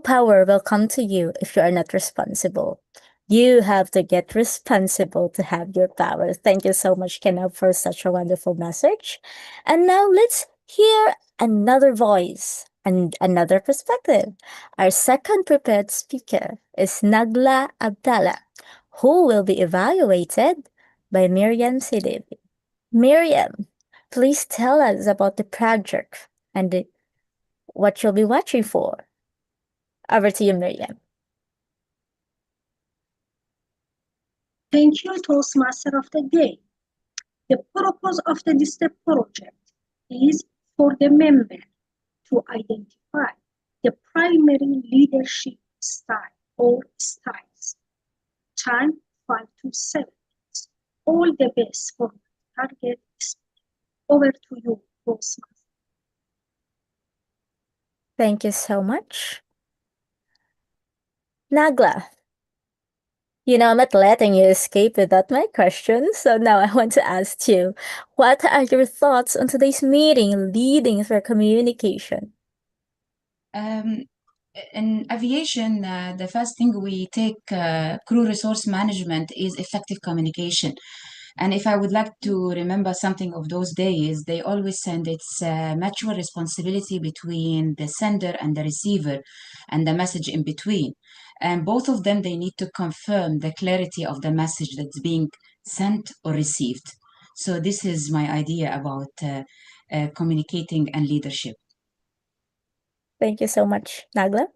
power will come to you if you are not responsible. You have to get responsible to have your power. Thank you so much, Kanav, for such a wonderful message. And now let's hear another voice and another perspective. Our second prepared speaker is Naglaa Abdalla, who will be evaluated by Miriam Sidibe. Miriam, please tell us about the project and what you'll be watching for. Over to you, Miriam. Thank you, Toastmaster of the Day. The purpose of the DISTEP project is for the member to identify the primary leadership style or styles. Time 5 to 7 minutes. All the best for my target speaker. Over to you, Toastmaster. Thank you so much. Naglaa, you know, I'm not letting you escape without my question, so now I want to ask you, what are your thoughts on today's meeting, leading through communication? In aviation, the first thing we take crew resource management is effective communication. And if I would like to remember something of those days, they always send it's mutual responsibility between the sender and the receiver and the message in between. And both of them, they need to confirm the clarity of the message that's being sent or received. So this is my idea about communicating and leadership. Thank you so much, Naglaa.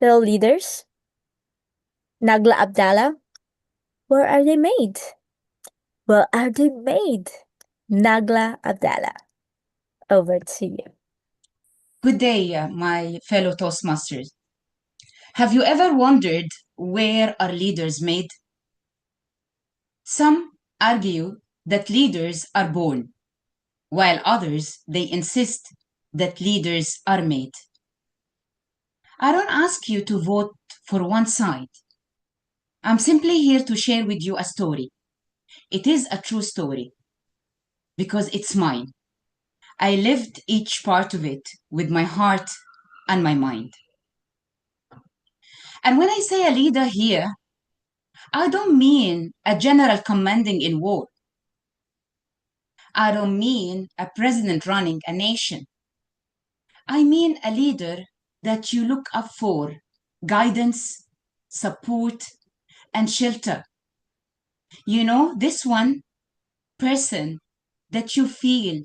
Little leaders, Naglaa Abdalla, where are they made? Well, are they made? Naglaa Abdalla, over to you. Good day, my fellow Toastmasters. Have you ever wondered where are leaders made? Some argue that leaders are born, while others, they insist that leaders are made. I don't ask you to vote for one side. I'm simply here to share with you a story. It is a true story because it's mine. I lived each part of it with my heart and my mind. And when I say a leader here, I don't mean a general commanding in war. I don't mean a president running a nation. I mean a leader that you look up for guidance, support, and shelter. You know, this one person that you feel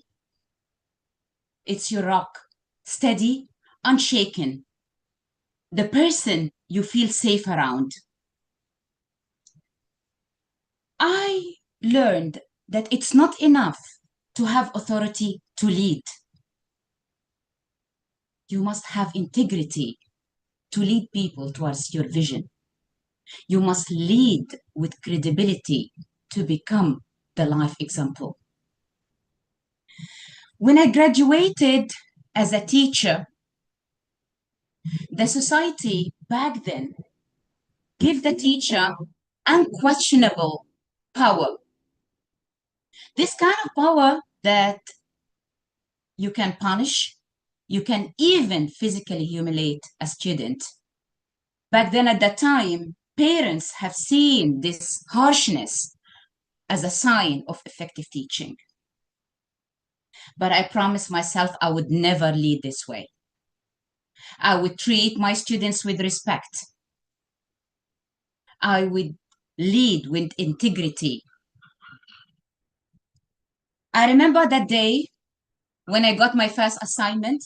it's your rock, steady, unshaken. The person you feel safe around. I learned that it's not enough to have authority to lead. You must have integrity to lead people towards your vision. You must lead with credibility to become the life example. When I graduated as a teacher, the society back then gave the teacher unquestionable power. This kind of power that you can punish, you can even physically humiliate a student. Back then at that time, parents have seen this harshness as a sign of effective teaching. But I promised myself I would never lead this way. I would treat my students with respect. I would lead with integrity. I remember that day when I got my first assignment,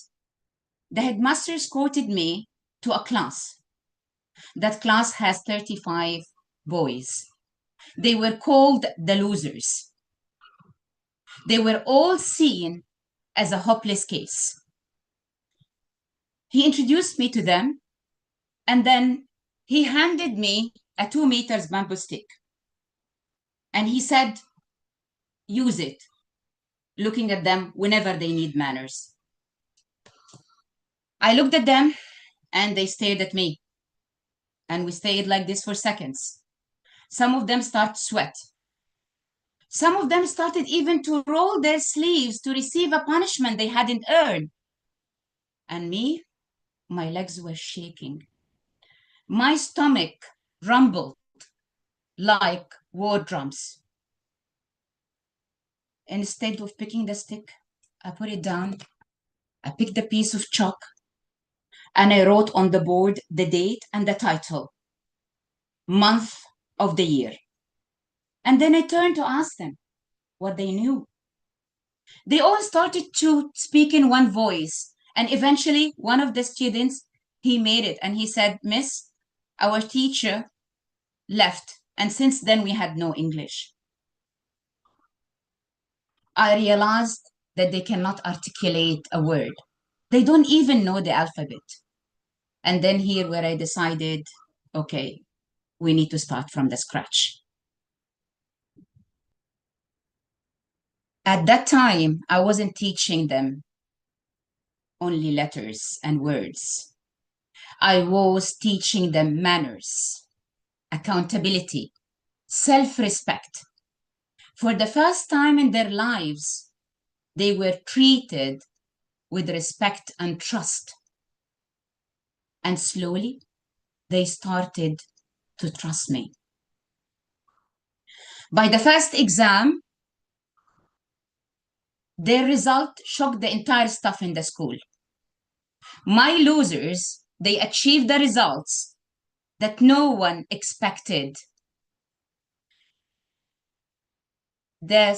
the headmaster escorted me to a class. That class has 35 boys. They were called the losers. They were all seen as a hopeless case. He introduced me to them, and then he handed me a 2 meters bamboo stick. And he said, use it, looking at them whenever they need manners. I looked at them, and they stared at me. And we stayed like this for seconds. Some of them started to sweat. Some of them started even to roll their sleeves to receive a punishment they hadn't earned. And me, my legs were shaking. My stomach rumbled like war drums. Instead of picking the stick, I put it down. I picked a piece of chalk, and I wrote on the board the date and the title. month of the year. And then I turned to ask them what they knew. They all started to speak in one voice. And eventually, one of the students, he made it. And he said, Miss, our teacher left. And since then, we had no English. I realized that they cannot articulate a word. They don't even know the alphabet. And then here where I decided, okay, we need to start from the scratch. At that time, I wasn't teaching them only letters and words. I was teaching them manners, accountability, self-respect. For the first time in their lives, they were treated with respect and trust. And slowly, they started to trust me. By the first exam, their result shocked the entire staff in the school. My losers, they achieved the results that no one expected. The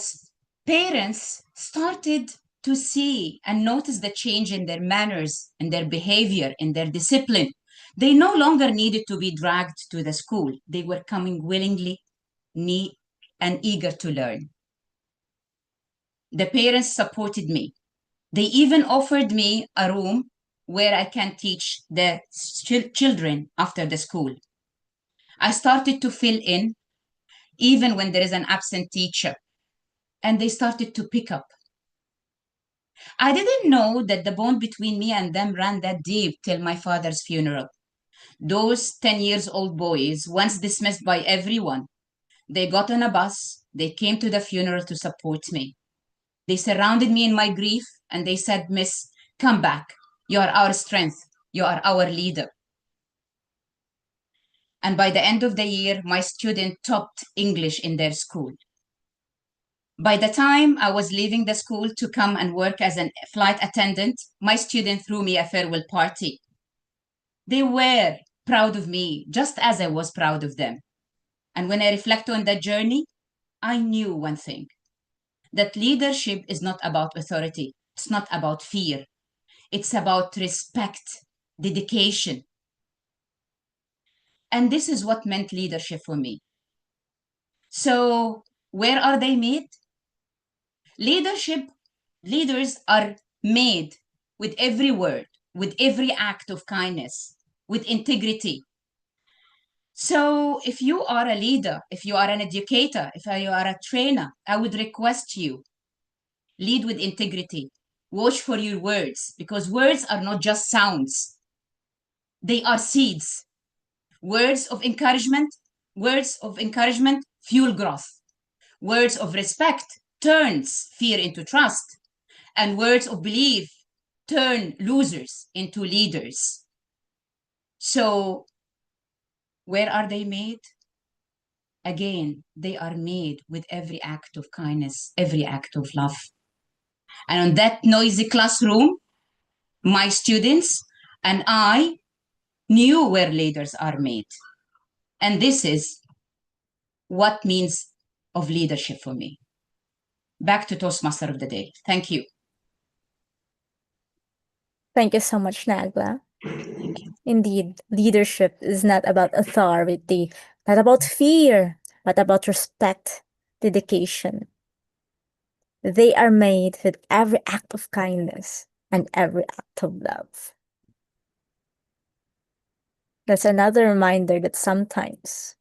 parents started to see and notice the change in their manners, in their behavior, in their discipline. They no longer needed to be dragged to the school. They were coming willingly and eager to learn. The parents supported me. They even offered me a room where I can teach the children after the school. I started to fill in even when there is an absent teacher, and they started to pick up. I didn't know that the bond between me and them ran that deep till my father's funeral. Those 10-year-old boys, once dismissed by everyone, they got on a bus, they came to the funeral to support me. They surrounded me in my grief and they said, Miss, come back. You are our strength. You are our leader. And by the end of the year, my student topped English in their school. By the time I was leaving the school to come and work as a flight attendant, my student threw me a farewell party. They were proud of me, just as I was proud of them. And when I reflect on that journey, I knew one thing, that leadership is not about authority. It's not about fear. It's about respect, dedication. And this is what meant leadership for me. So where are they made? Leaders are made with every word, with every act of kindness, with integrity. So if you are a leader, if you are an educator, if you are a trainer, I would request you, lead with integrity. Watch for your words, because words are not just sounds. They are seeds. Words of encouragement fuel growth. Words of respect turns fear into trust. And words of belief turn losers into leaders. So where are they made? Again, they are made with every act of kindness, every act of love. And on that noisy classroom, my students and I knew where leaders are made. And this is what means of leadership for me. Back to Toastmaster of the Day. Thank you. Thank you so much, Naglaa. Indeed, leadership is not about authority, not about fear, but about respect, dedication. They are made with every act of kindness and every act of love. That's another reminder that sometimes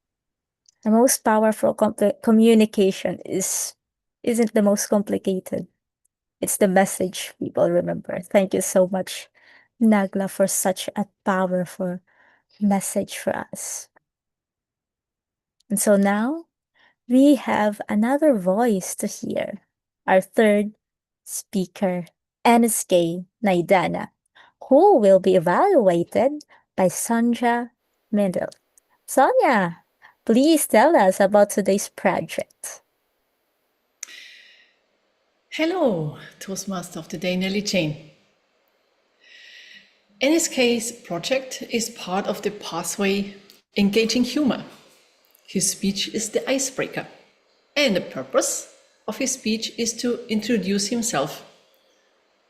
the most powerful communication isn't the most complicated. It's the message people remember. Thank you so much, Naglaa, for such a powerful message for us. And so now we have another voice to hear. Our third speaker, NSK Naidana, who will be evaluated by Sonia Mendel. Sonia, please tell us about today's project. Hello, Toastmaster of the Day, Nelly Jane. NSK's project is part of the pathway Engaging Humor. His speech is the icebreaker, and the purpose of his speech is to introduce himself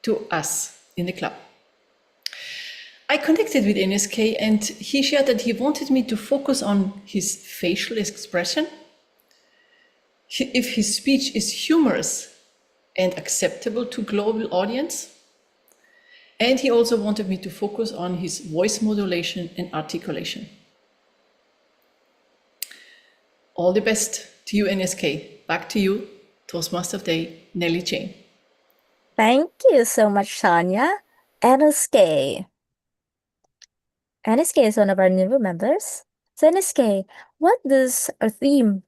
to us in the club. I connected with NSK and he shared that he wanted me to focus on his facial expression, if his speech is humorous and acceptable to global audience. And he also wanted me to focus on his voice modulation and articulation. All the best to you, NSK. Back to you, Toastmaster of the Day, Nelly Jane. Thank you so much, Sonia. NSK. NSK is one of our new members. So NSK, what does our theme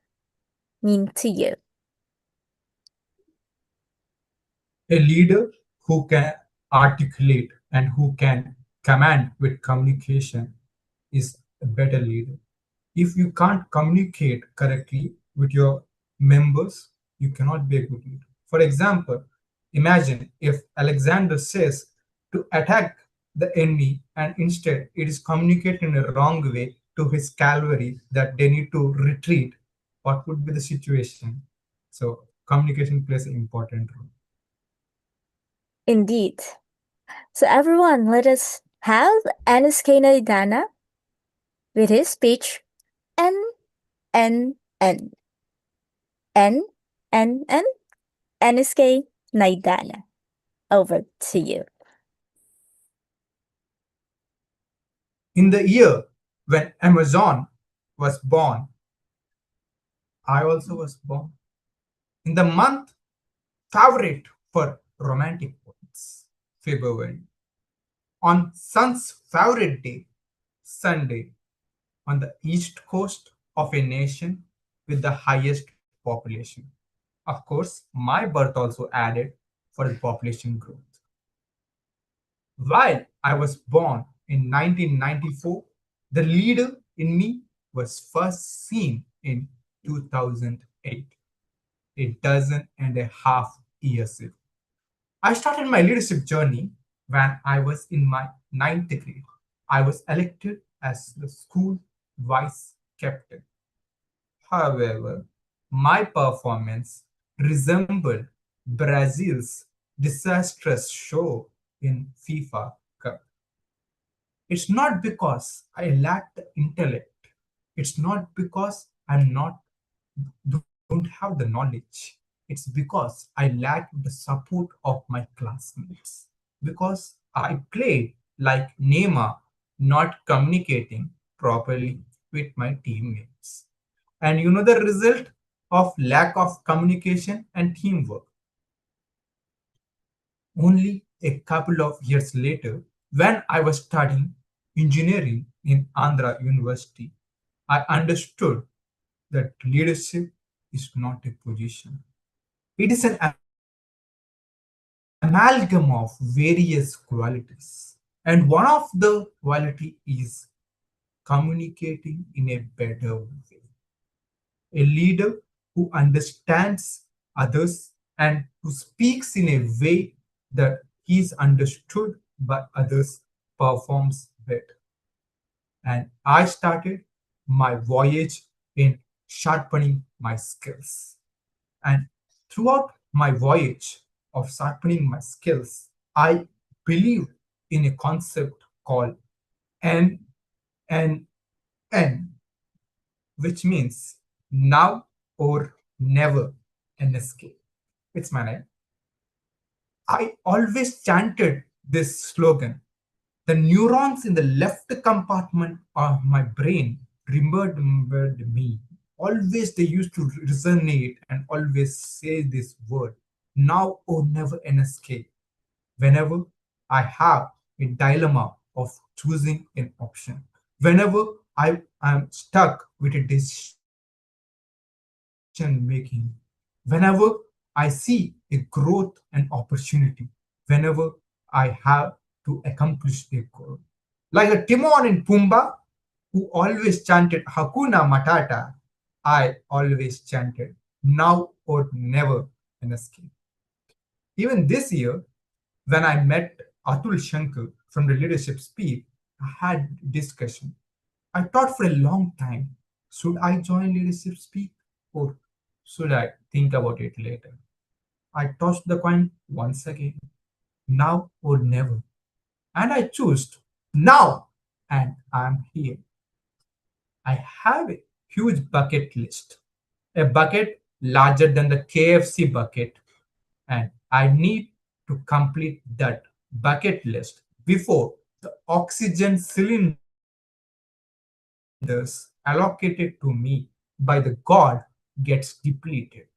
mean to you? A leader who can articulate and who can command with communication is a better leader. If you can't communicate correctly with your members, you cannot be a good leader. For example, imagine if Alexander says to attack the enemy and instead it is communicated in a wrong way to his cavalry that they need to retreat. What would be the situation? So communication plays an important role. Indeed. So everyone, let us have NSK Naidana with his speech N. NSK Naidana. Over to you. In the year when Amazon was born, I also was born. In the month favorite for romantic poets, February. On Sun's favorite day, Sunday, on the east coast of a nation with the highest population. Of course, my birth also added for the population growth. While I was born in 1994, the leader in me was first seen in 2008, a dozen and a half years ago. I started my leadership journey when I was in my 9th grade. I was elected as the school vice captain. However, my performance resembled Brazil's disastrous show in FIFA Cup. It's not because I lack the intellect. It's not because don't have the knowledge. It's because I lack the support of my classmates. Because I played like Neymar, not communicating properly with my teammates. And you know the result of lack of communication and teamwork? Only a couple of years later, when I was studying engineering in Andhra University, I understood that leadership is not a position. It is an amalgam of various qualities. And one of the quality is communicating in a better way. A leader who understands others and who speaks in a way that he is understood by others performs better. And I started my voyage in sharpening my skills. And throughout my voyage of sharpening my skills, I believe in a concept called N, which means now or never NSK. It's my name. I always chanted this slogan. The neurons in the left compartment of my brain remembered me. Always they used to resonate and always say this word, now or never NSK. Whenever I have a dilemma of choosing an option, whenever I am stuck with a decision making, whenever I see a growth and opportunity, whenever I have to accomplish a goal. Like a Timon and Pumbaa, who always chanted Hakuna Matata, I always chanted now or never NSK. Even this year, when I met Atul Shankar from the Leadership Speak, I had discussion. I thought for a long time, Should I join leadership speak or should I think about it later? I tossed the coin once again, now or never. And I chose now, and I'm here. I have a huge bucket list, a bucket larger than the KFC bucket, and I need to complete that bucket list before the oxygen cylinders allocated to me by the god gets depleted.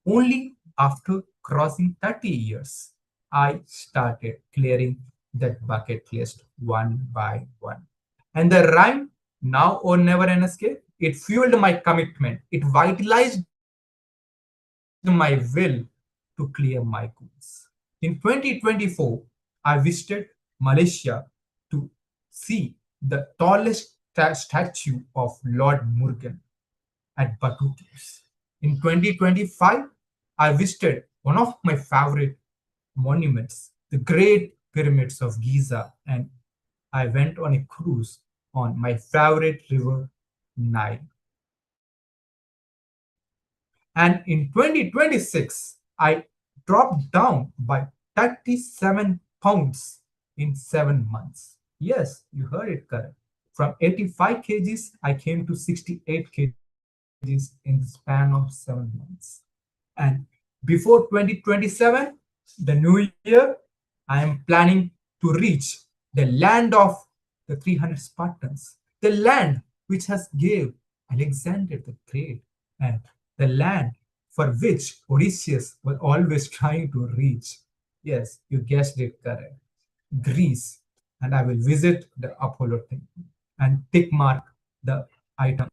Only after crossing 30 years, I started clearing that bucket list one by one. And the rhyme, now or never NSK, it fueled my commitment. It vitalized my will to clear my goals. In 2024, I visited Malaysia to see the tallest statue of Lord Murugan at Batu Caves. In 2025, I visited one of my favorite monuments, the Great Pyramids of Giza, and I went on a cruise on my favorite river, Nile. And in 2026, I dropped down by 37 pounds in 7 months. Yes, you heard it correct. From 85 kgs, I came to 68 kgs in the span of 7 months. And before 2027, the new year, I am planning to reach the land of the 300 Spartans, the land which has gave Alexander the Great, and the land for which Odysseus was always trying to reach. Yes, you guessed it correct. Greece. And I will visit the Apollo temple and tick mark the item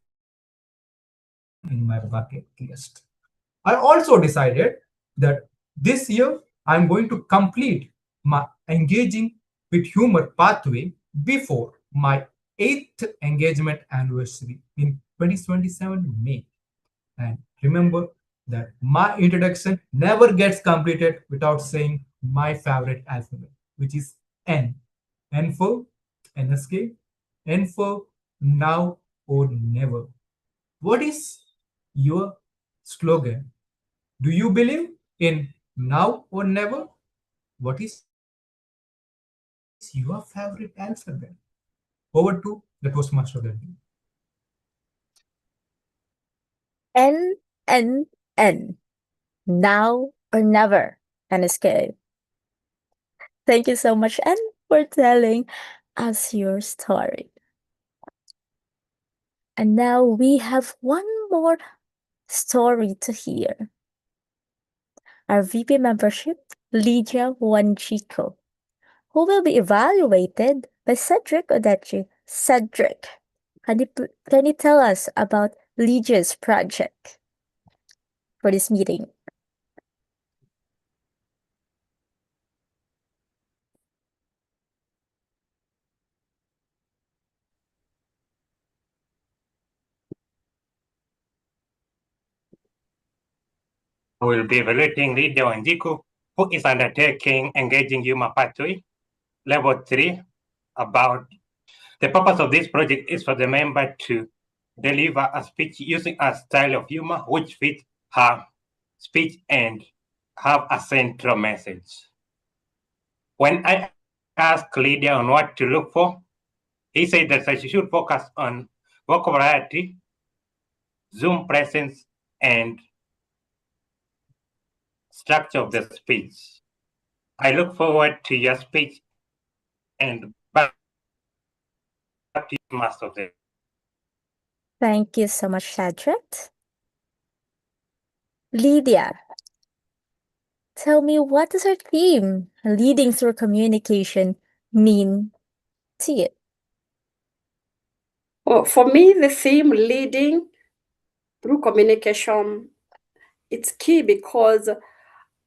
in my bucket list. I also decided that this year I'm going to complete my engaging with humor pathway before my 8th engagement anniversary in 2027 May. And remember that my introduction never gets completed without saying my favorite alphabet, which is N. N for NSK, N for now or never. What is your slogan? Do you believe in now or never? What is your favorite alphabet? Over to the Toastmaster of the day. N, N, N. Now or never, NSK. Thank you so much, N, for telling us your story. And now we have one more story to hear. Our VP membership, Lydia Wanchiko, who will be evaluated by Cedric Odechi. Cedric, can you tell us about Lydia's project for this meeting? I will be evaluating Lydia Wanjiku, who is undertaking Engaging Human Pathway, Level 3. About the purpose of this project is for the member to deliver a speech using a style of humor which fits her speech and have a central message. When I asked Lydia on what to look for, he said that she should focus on vocabulary, Zoom presence, and structure of the speech. I look forward to your speech and back to you, Master of the Day. Thank you so much, Cedric. Lydia, tell me, what does our theme, leading through communication, mean to you? Well, for me, the theme leading through communication, it's key because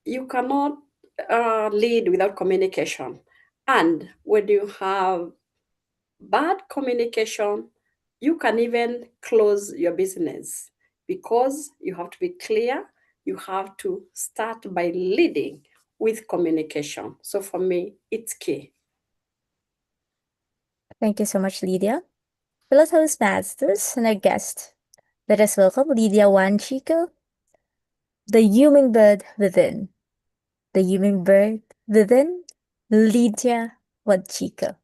you cannot lead without communication. And when you have bad communication, you can even close your business because you have to be clear. You have to start by leading with communication. So for me, it's key. Thank you so much, Lydia. Fellow Toastmasters and our guest, Let us welcome Lydia Wanchico, the hummingbird within. The hummingbird within, Lydia Wanchico.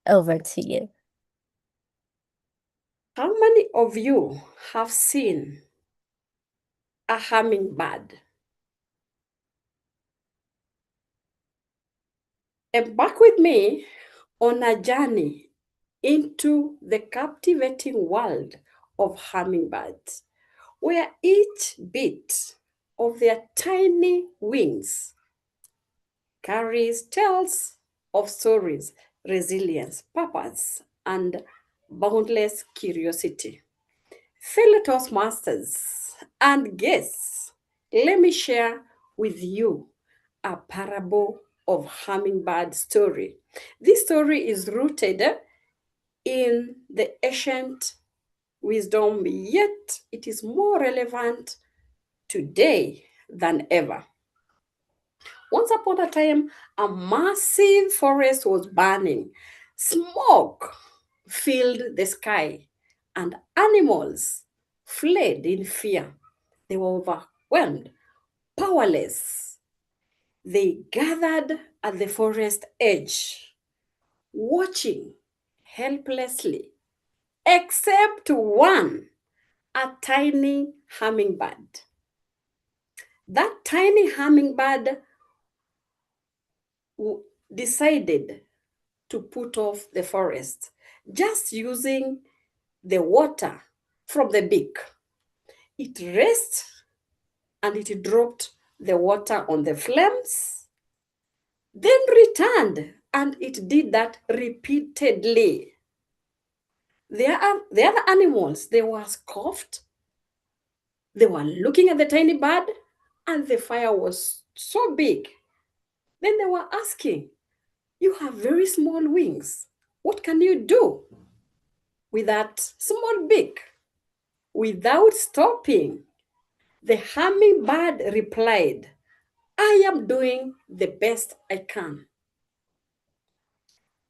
Over to you. How many of you have seen a hummingbird? Embark with me on a journey into the captivating world of hummingbirds, where each bit of their tiny wings carries tales of stories, resilience, purpose, and boundless curiosity. Fellow Toastmasters and guests, let me share with you a parable of hummingbird story. This story is rooted in the ancient wisdom, yet it is more relevant today than ever. Once upon a time, a massive forest was burning. Smoke filled the sky, and animals fled in fear. They were overwhelmed, powerless. They gathered at the forest edge, watching helplessly, except one, a tiny hummingbird. That tiny hummingbird decided to put off the forest, just using the water from the beak. It rested and it dropped the water on the flames, then returned, and it did that repeatedly. The other animals, they were scoffed. They were looking at the tiny bird, and the fire was so big. Then they were asking, "You have very small wings. What can you do with that small beak?" Without stopping, the hummingbird replied, "I am doing the best I can."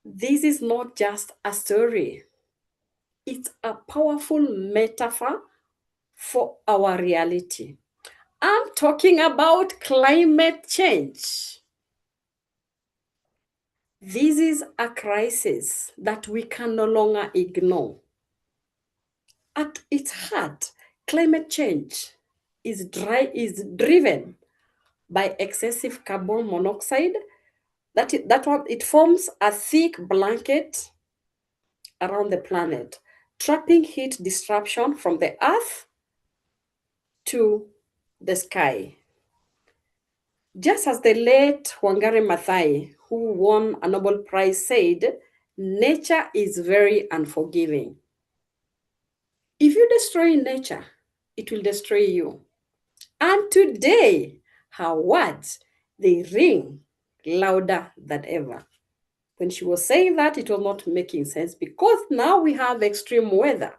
This is not just a story. It's a powerful metaphor for our reality. I'm talking about climate change. This is a crisis that we can no longer ignore. At its heart, climate change is driven by excessive carbon monoxide. It forms a thick blanket around the planet, trapping heat disruption from the earth to the sky. Just as the late Wangari Maathai, who won a Nobel Prize, said, nature is very unforgiving. If you destroy nature, it will destroy you. And today, her words, they ring louder than ever. When she was saying that, it was not making sense, because now we have extreme weather.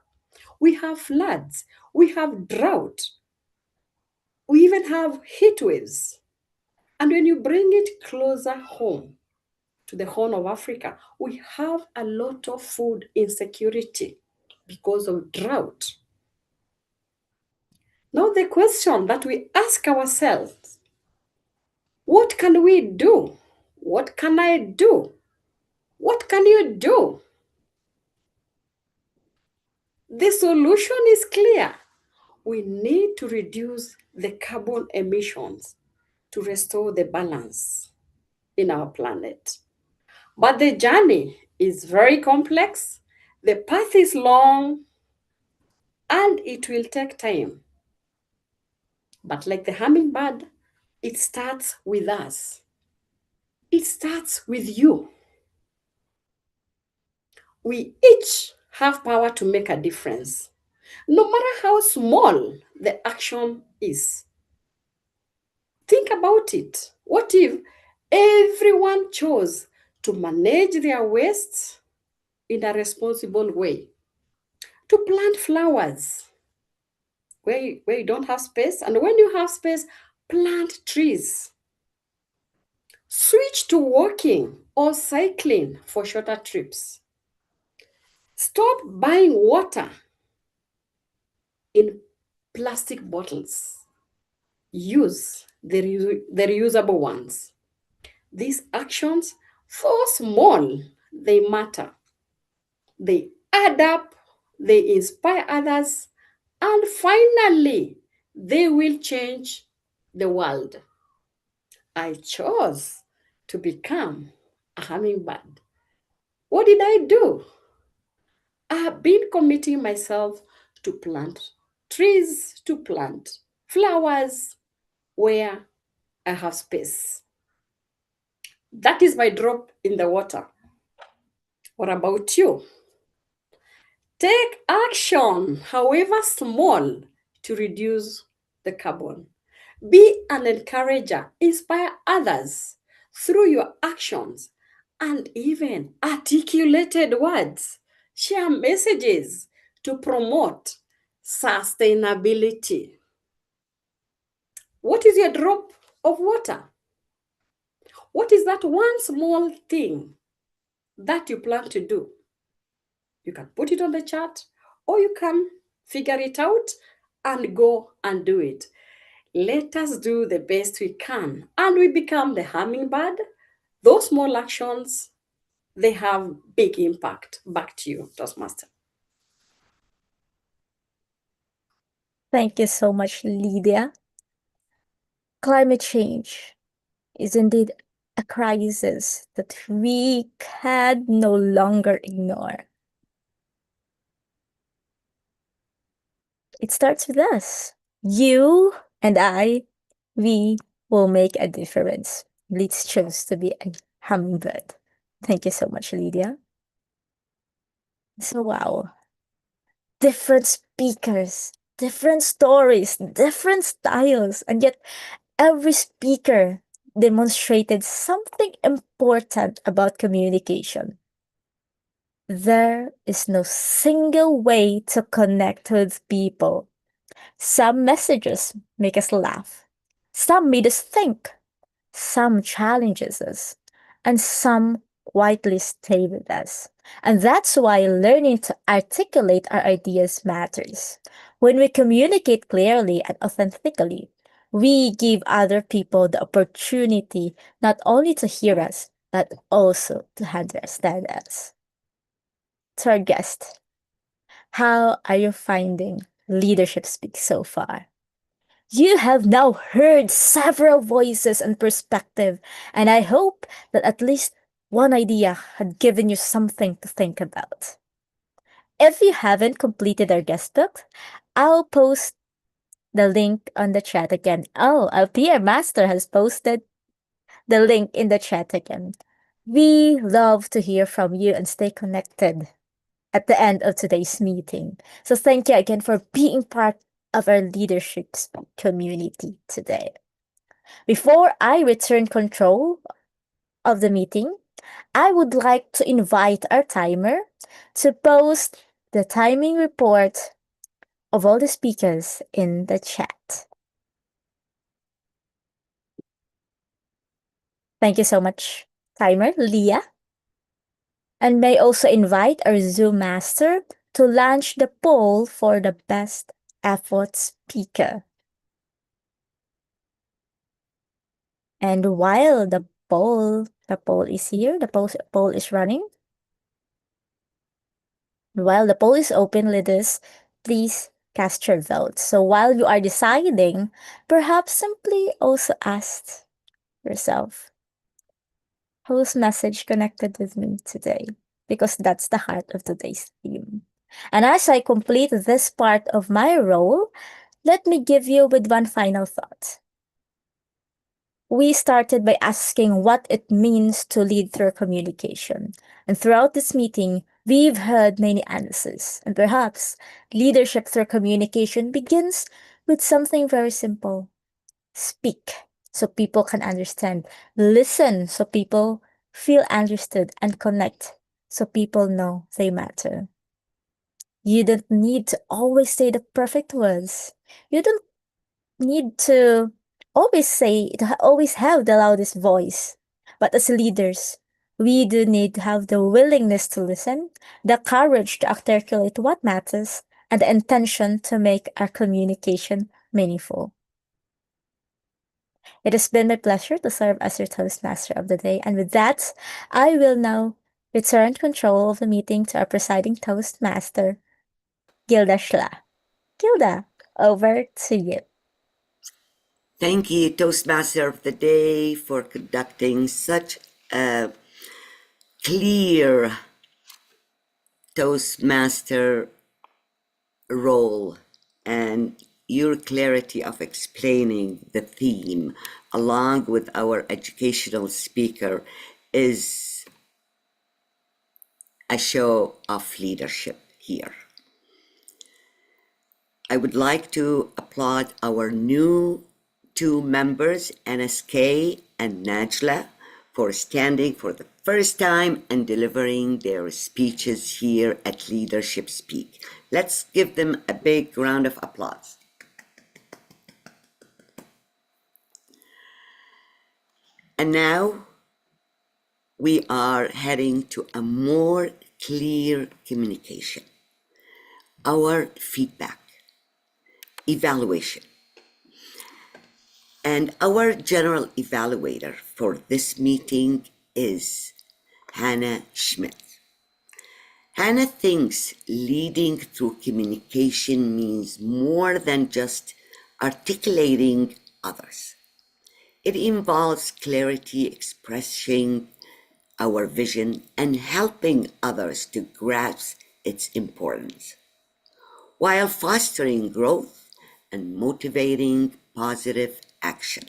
We have floods. We have drought. We even have heat waves. And when you bring it closer home, to the Horn of Africa, we have a lot of food insecurity because of drought. Now the question that we ask ourselves, what can we do? What can I do? What can you do? The solution is clear. We need to reduce the carbon emissions to restore the balance in our planet. But the journey is very complex. The path is long and it will take time. But like the hummingbird, it starts with us. It starts with you. We each have power to make a difference, no matter how small the action is. Think about it. What if everyone chose to manage their waste in a responsible way? To plant flowers where you don't have space, and when you have space, plant trees. Switch to walking or cycling for shorter trips. Stop buying water in plastic bottles. Use the reusable ones. These actions, though small, they matter. They add up, they inspire others, and finally, they will change the world. I chose to become a hummingbird. What did I do? I have been committing myself to plant trees, to plant flowers where I have space. That is my drop in the water. What about you? Take action, however small, to reduce the carbon. Be an encourager, inspire others through your actions and even articulated words. Share messages to promote sustainability. What is your drop of water? What is that one small thing that you plan to do? You can put it on the chat or you can figure it out and go and do it. Let us do the best we can and we become the hummingbird. Those small actions, they have big impact. Back to you, Toastmaster. Thank you so much, Lydia. Climate change is indeed a crisis that we can no longer ignore. It starts with us. You and I, we will make a difference. Let's choose to be a hummingbird. Thank you so much, Lydia. So, wow. Different speakers, different stories, different styles, and yet every speaker demonstrated something important about communication. There is no single way to connect with people. Some messages make us laugh. Some made us think. Some challenges us. And some quietly stay with us. And that's why learning to articulate our ideas matters. When we communicate clearly and authentically, we give other people the opportunity not only to hear us, but also to understand us. To our guest, how are you finding Leadership Speak so far? You have now heard several voices and perspective, and I hope that at least one idea had given you something to think about. If you haven't completed our guest book, I'll post the link on the chat again. Oh, our PR Master has posted the link in the chat again. We love to hear from you and stay connected at the end of today's meeting. So thank you again for being part of our leadership community today. Before I return control of the meeting, I would like to invite our timer to post the timing report of all the speakers in the chat. Thank you so much, timer, Leah. And may also invite our Zoom master to launch the poll for the best effort speaker. And while the poll is here, the poll is running. While the poll is open, leaders, please cast your vote. So while you are deciding, perhaps simply also ask yourself, whose message connected with me today? Because that's the heart of today's theme. And as I complete this part of my role, let me give you with one final thought. We started by asking what it means to lead through communication. And throughout this meeting, we've heard many answers. And perhaps leadership through communication begins with something very simple. Speak so people can understand. Listen so people feel understood, and connect so people know they matter. You don't need to always say the perfect words. You don't need to always have the loudest voice. But as leaders, we do need to have the willingness to listen, the courage to articulate what matters, and the intention to make our communication meaningful. It has been my pleasure to serve as your Toastmaster of the day, and with that, I will now return control of the meeting to our presiding Toastmaster, Guerdah. Guerdah, over to you. Thank you, Toastmaster of the Day, for conducting such a clear Toastmaster role, and your clarity of explaining the theme along with our educational speaker is a show of leadership here. I would like to applaud our new two members, NSK and Naglaa, for standing for the first time and delivering their speeches here at Leadership Speak. Let's give them a big round of applause. And now we are heading to a more clear communication. Our feedback, evaluation. And our general evaluator for this meeting is Hannah Schmidt. Hannah thinks leading through communication means more than just articulating others. It involves clarity, expressing our vision, and helping others to grasp its importance, while fostering growth and motivating positive action.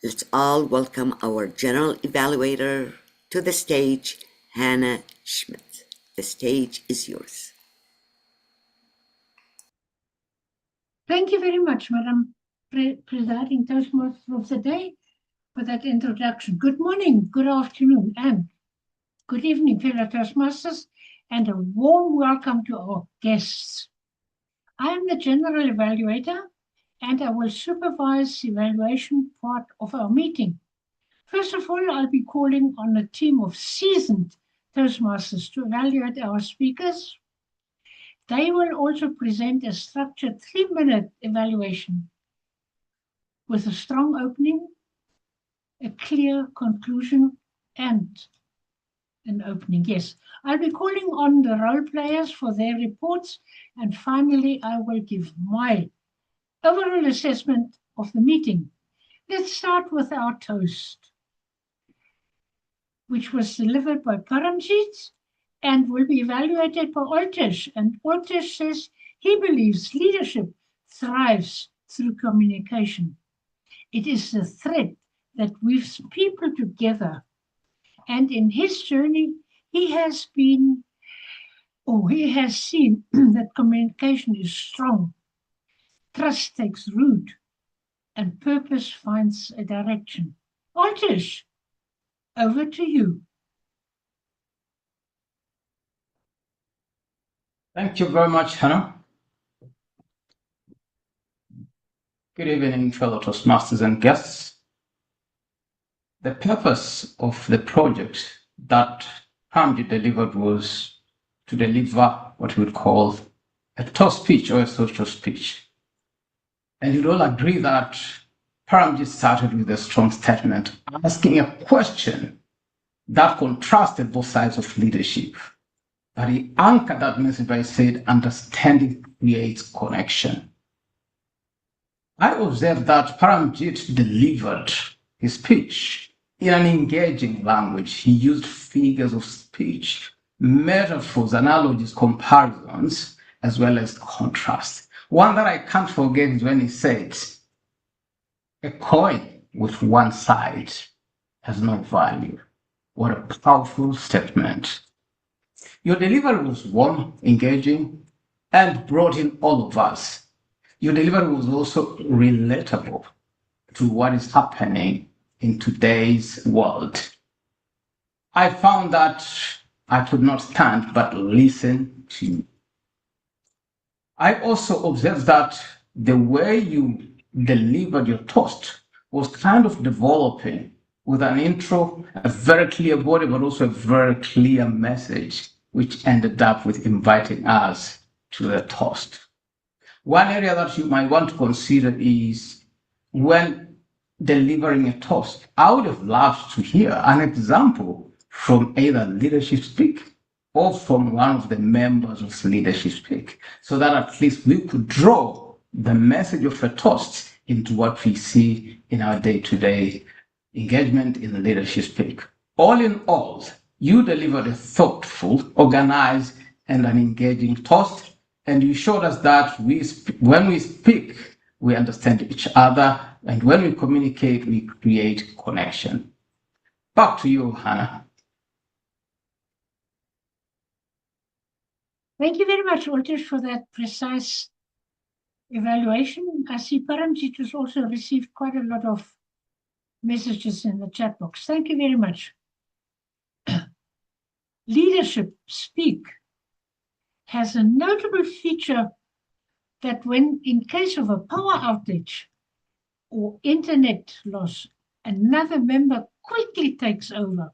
Let's all welcome our General Evaluator to the stage, Hannah Schmidt. The stage is yours. Thank you very much, Madam Presiding Toastmaster of the Day, for that introduction. Good morning, good afternoon, and good evening, fellow Toastmasters, and a warm welcome to our guests. I am the General Evaluator, and I will supervise the evaluation part of our meeting. First of all, I'll be calling on a team of seasoned Toastmasters to evaluate our speakers. They will also present a structured 3-minute evaluation with a strong opening, a clear conclusion, and an opening. Yes, I'll be calling on the role players for their reports, and finally, I will give my overall assessment of the meeting. Let's start with our toast, which was delivered by Paramjit and will be evaluated by Oltesh. And Oltesh says he believes leadership thrives through communication. It is the thread that weaves people together. And in his journey, he has seen that communication is strong, trust takes root, and purpose finds a direction. Oltesh, over to you. Thank you very much, Hannah. Good evening, fellow Toastmasters and guests. The purpose of the project that Paramjit delivered was to deliver what we would call a toast speech or a social speech. And you'd all agree that Paramjit started with a strong statement, asking a question that contrasted both sides of leadership. But he anchored that message by saying, understanding creates connection. I observed that Paramjit delivered his speech in an engaging language. He used figures of speech, metaphors, analogies, comparisons, as well as contrast. One that I can't forget is when he said, a coin with one side has no value. What a powerful statement. Your delivery was warm, engaging, and brought in all of us. Your delivery was also relatable to what is happening in today's world. I found that I could not stand but listen to you. I also observed that the way you delivered your toast was kind of developing with an intro, a very clear body, but also a very clear message. which ended up with inviting us to the toast. One area that you might want to consider is when delivering a toast. I would have loved to hear an example from either Leadership Speak or from one of the members of Leadership Speak, so that at least we could draw the message of a toast into what we see in our day-to-day engagement in Leadership Speak. All in all, you delivered a thoughtful, organized, and an engaging toast, and you showed us that when we speak, we understand each other, and when we communicate, we create connection. Back to you, Hannah. Thank you very much, Oltesh, for that precise evaluation. I see Paramjit has also received quite a lot of messages in the chat box. Thank you very much. Leadership Speak has a notable feature that when in case of a power outage or internet loss, another member quickly takes over.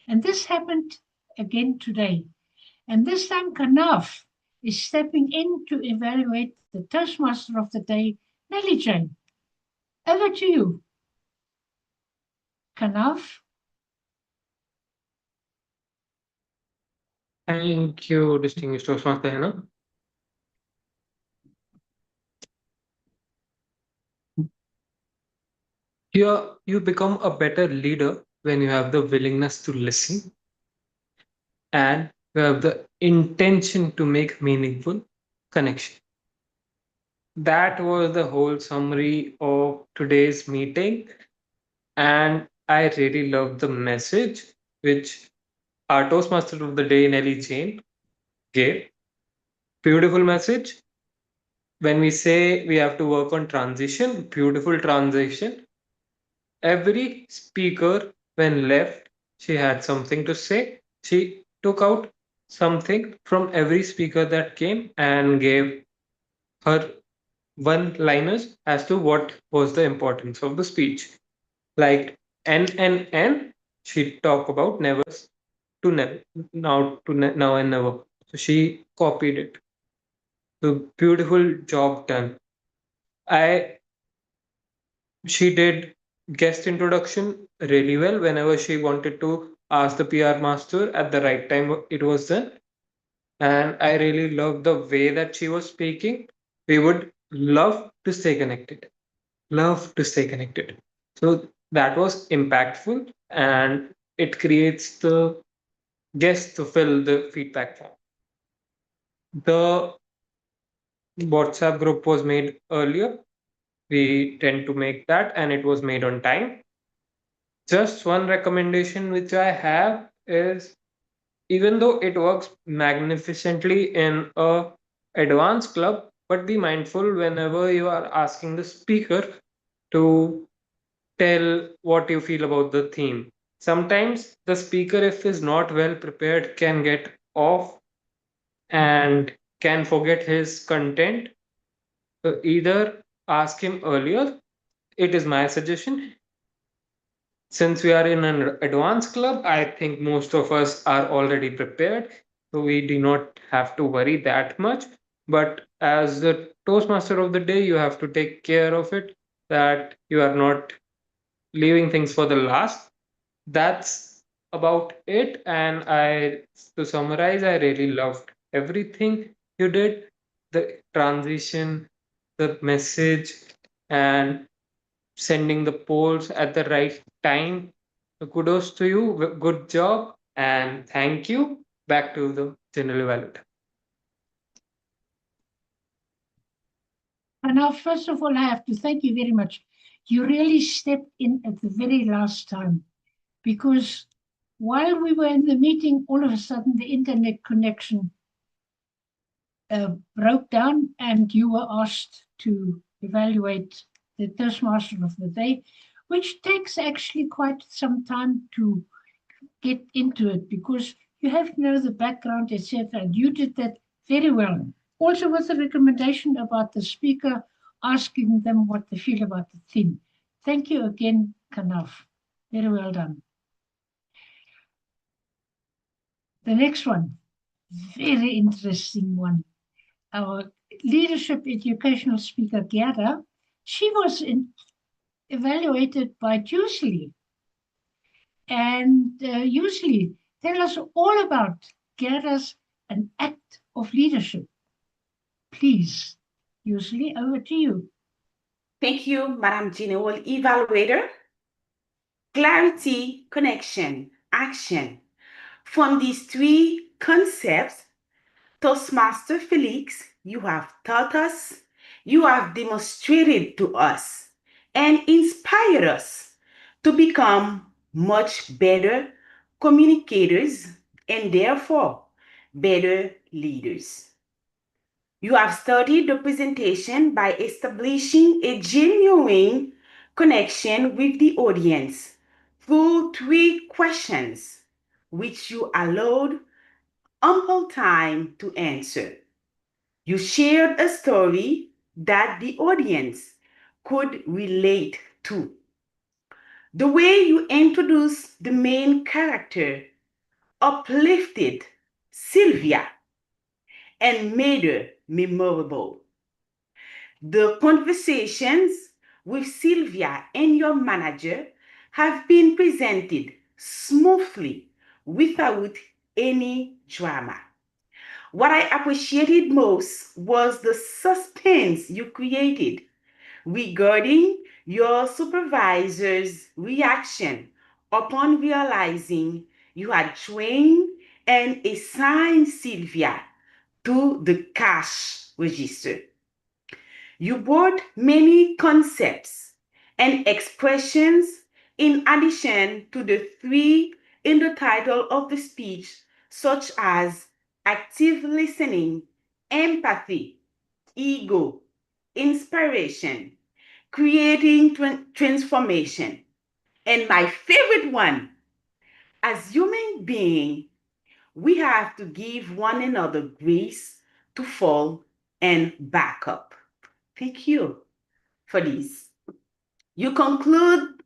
And this happened again today. And this time Kanav is stepping in to evaluate the Toastmaster of the day, Nelly Jane. Over to you, Kanav. Thank you, distinguished Toastmaster Hannah. You become a better leader when you have the willingness to listen and you have the intention to make meaningful connection. That was the whole summary of today's meeting, and I really loved the message which our Toastmaster of the day, Nelly Jane, gave. Beautiful message. When we say we have to work on transition, beautiful transition. Every speaker, when left, she had something to say. She took out something from every speaker that came and gave her one-liners as to what was the importance of the speech. Like N, she talked about never to never, now to now and never. So she copied it. So beautiful job done. She did guest introduction really well. Whenever she wanted to ask the PR master at the right time, it was done. And I really loved the way that she was speaking. We would love to stay connected. Love to stay connected. So that was impactful, and it creates the guests to fill the feedback form. The WhatsApp group was made earlier. We tend to make that, and it was made on time. Just one recommendation which I have is, even though it works magnificently in a advanced club, but be mindful whenever you are asking the speaker to tell what you feel about the theme. Sometimes the speaker, if is not well prepared, can get off and can forget his content. So either ask him earlier. It is my suggestion. Since we are in an advanced club, I think most of us are already prepared, so we do not have to worry that much. But as the Toastmaster of the day, you have to take care of it, that you are not leaving things for the last. That's about it. And to summarize, I really loved everything you did, the transition, the message, and sending the polls at the right time. So kudos to you. Good job. And thank you. Back to the general evaluator. And now, first of all, I have to thank you very much. You really stepped in at the very last time, because while we were in the meeting, all of a sudden the internet connection broke down, and you were asked to evaluate the Toastmaster of the day, which takes actually quite some time to get into it, because you have to know the background, etc. And you did that very well. Also with the recommendation about the speaker, asking them what they feel about the theme. Thank you again, Kanav. Very well done. The next one. very interesting one. Our leadership educational speaker, Guerdah, she was evaluated by Youselee. And Youselee, tell us all about Guerdah's An Act of Leadership. Please, Youselee, over to you. Thank you, Madam General Evaluator. Clarity, connection, action. From these three concepts, Toastmaster Felix, you have taught us, you have demonstrated to us, and inspired us to become much better communicators and therefore better leaders. You have started the presentation by establishing a genuine connection with the audience through three questions, which you allowed ample time to answer. You shared a story that the audience could relate to. The way you introduced the main character uplifted Sylvia and made her memorable. The conversations with Sylvia and your manager have been presented smoothly without any drama. What I appreciated most was the suspense you created regarding your supervisor's reaction upon realizing you had trained and assigned Sylvia to the cash register. You brought many concepts and expressions in addition to the three in the title of the speech, such as active listening, empathy, ego, inspiration, creating transformation. And my favorite one, as human beings, we have to give one another grace to fall and back up. Thank you for this. You conclude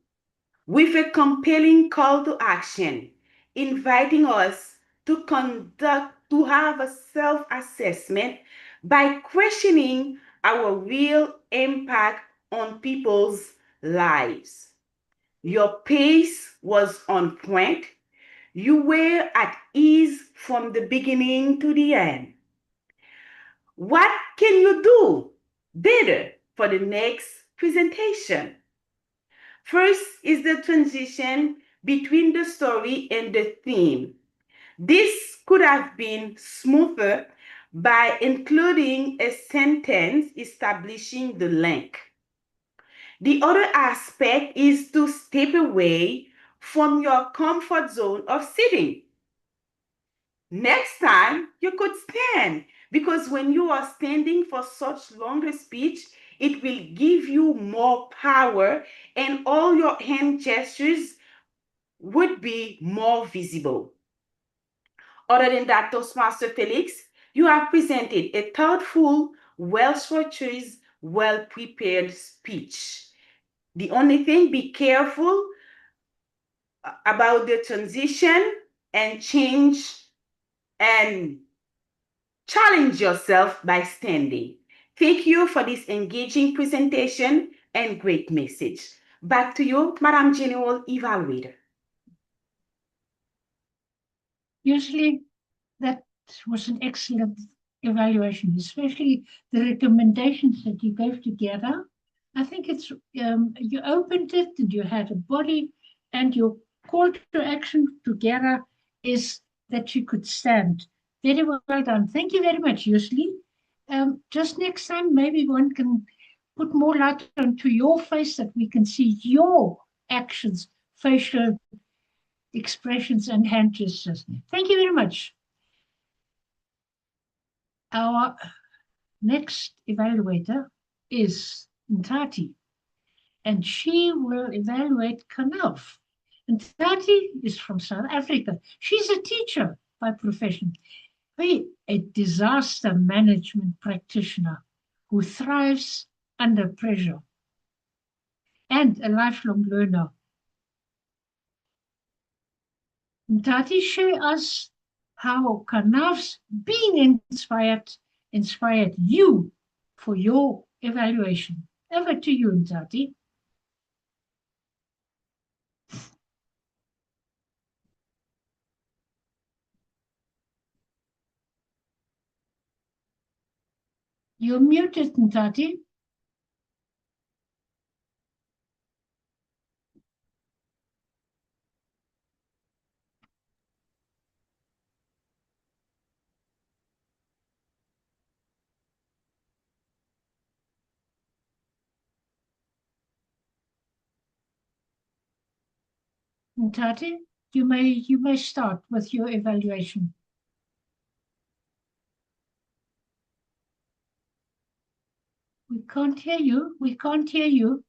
with a compelling call to action, inviting us to have a self-assessment by questioning our real impact on people's lives. Your pace was on point. You were at ease from the beginning to the end. What can you do better for the next presentation? First is the transition between the story and the theme. This could have been smoother by including a sentence establishing the link. The other aspect is to step away from your comfort zone of sitting. Next time, you could stand, because when you are standing for such longer speech, it will give you more power and all your hand gestures would be more visible. Other than that, Toastmaster Felix, you have presented a thoughtful, well-structured, well-prepared speech. The only thing, be careful about the transition and change and challenge yourself by standing. Thank you for this engaging presentation and great message. Back to you, Madam General Evaluator. Youselee, that was an excellent evaluation, especially the recommendations that you gave together. I think it's you opened it and you had a body, and your call to action together is that you could stand. Very well done. Thank you very much, Youselee. Just next time, maybe one can put more light onto your face that we can see your actions, facial expressions, and hand gestures. Thank you very much. Our next evaluator is Ntati, and she will evaluate Kanav. Ntati is from South Africa. She's a teacher by profession, a disaster management practitioner who thrives under pressure, and a lifelong learner. Ntati, share us how Kanav's being inspired you for your evaluation. Over to you, Nzati. You're muted, Nzati. Nzati, you may start with your evaluation. We can't hear you. We can't hear you.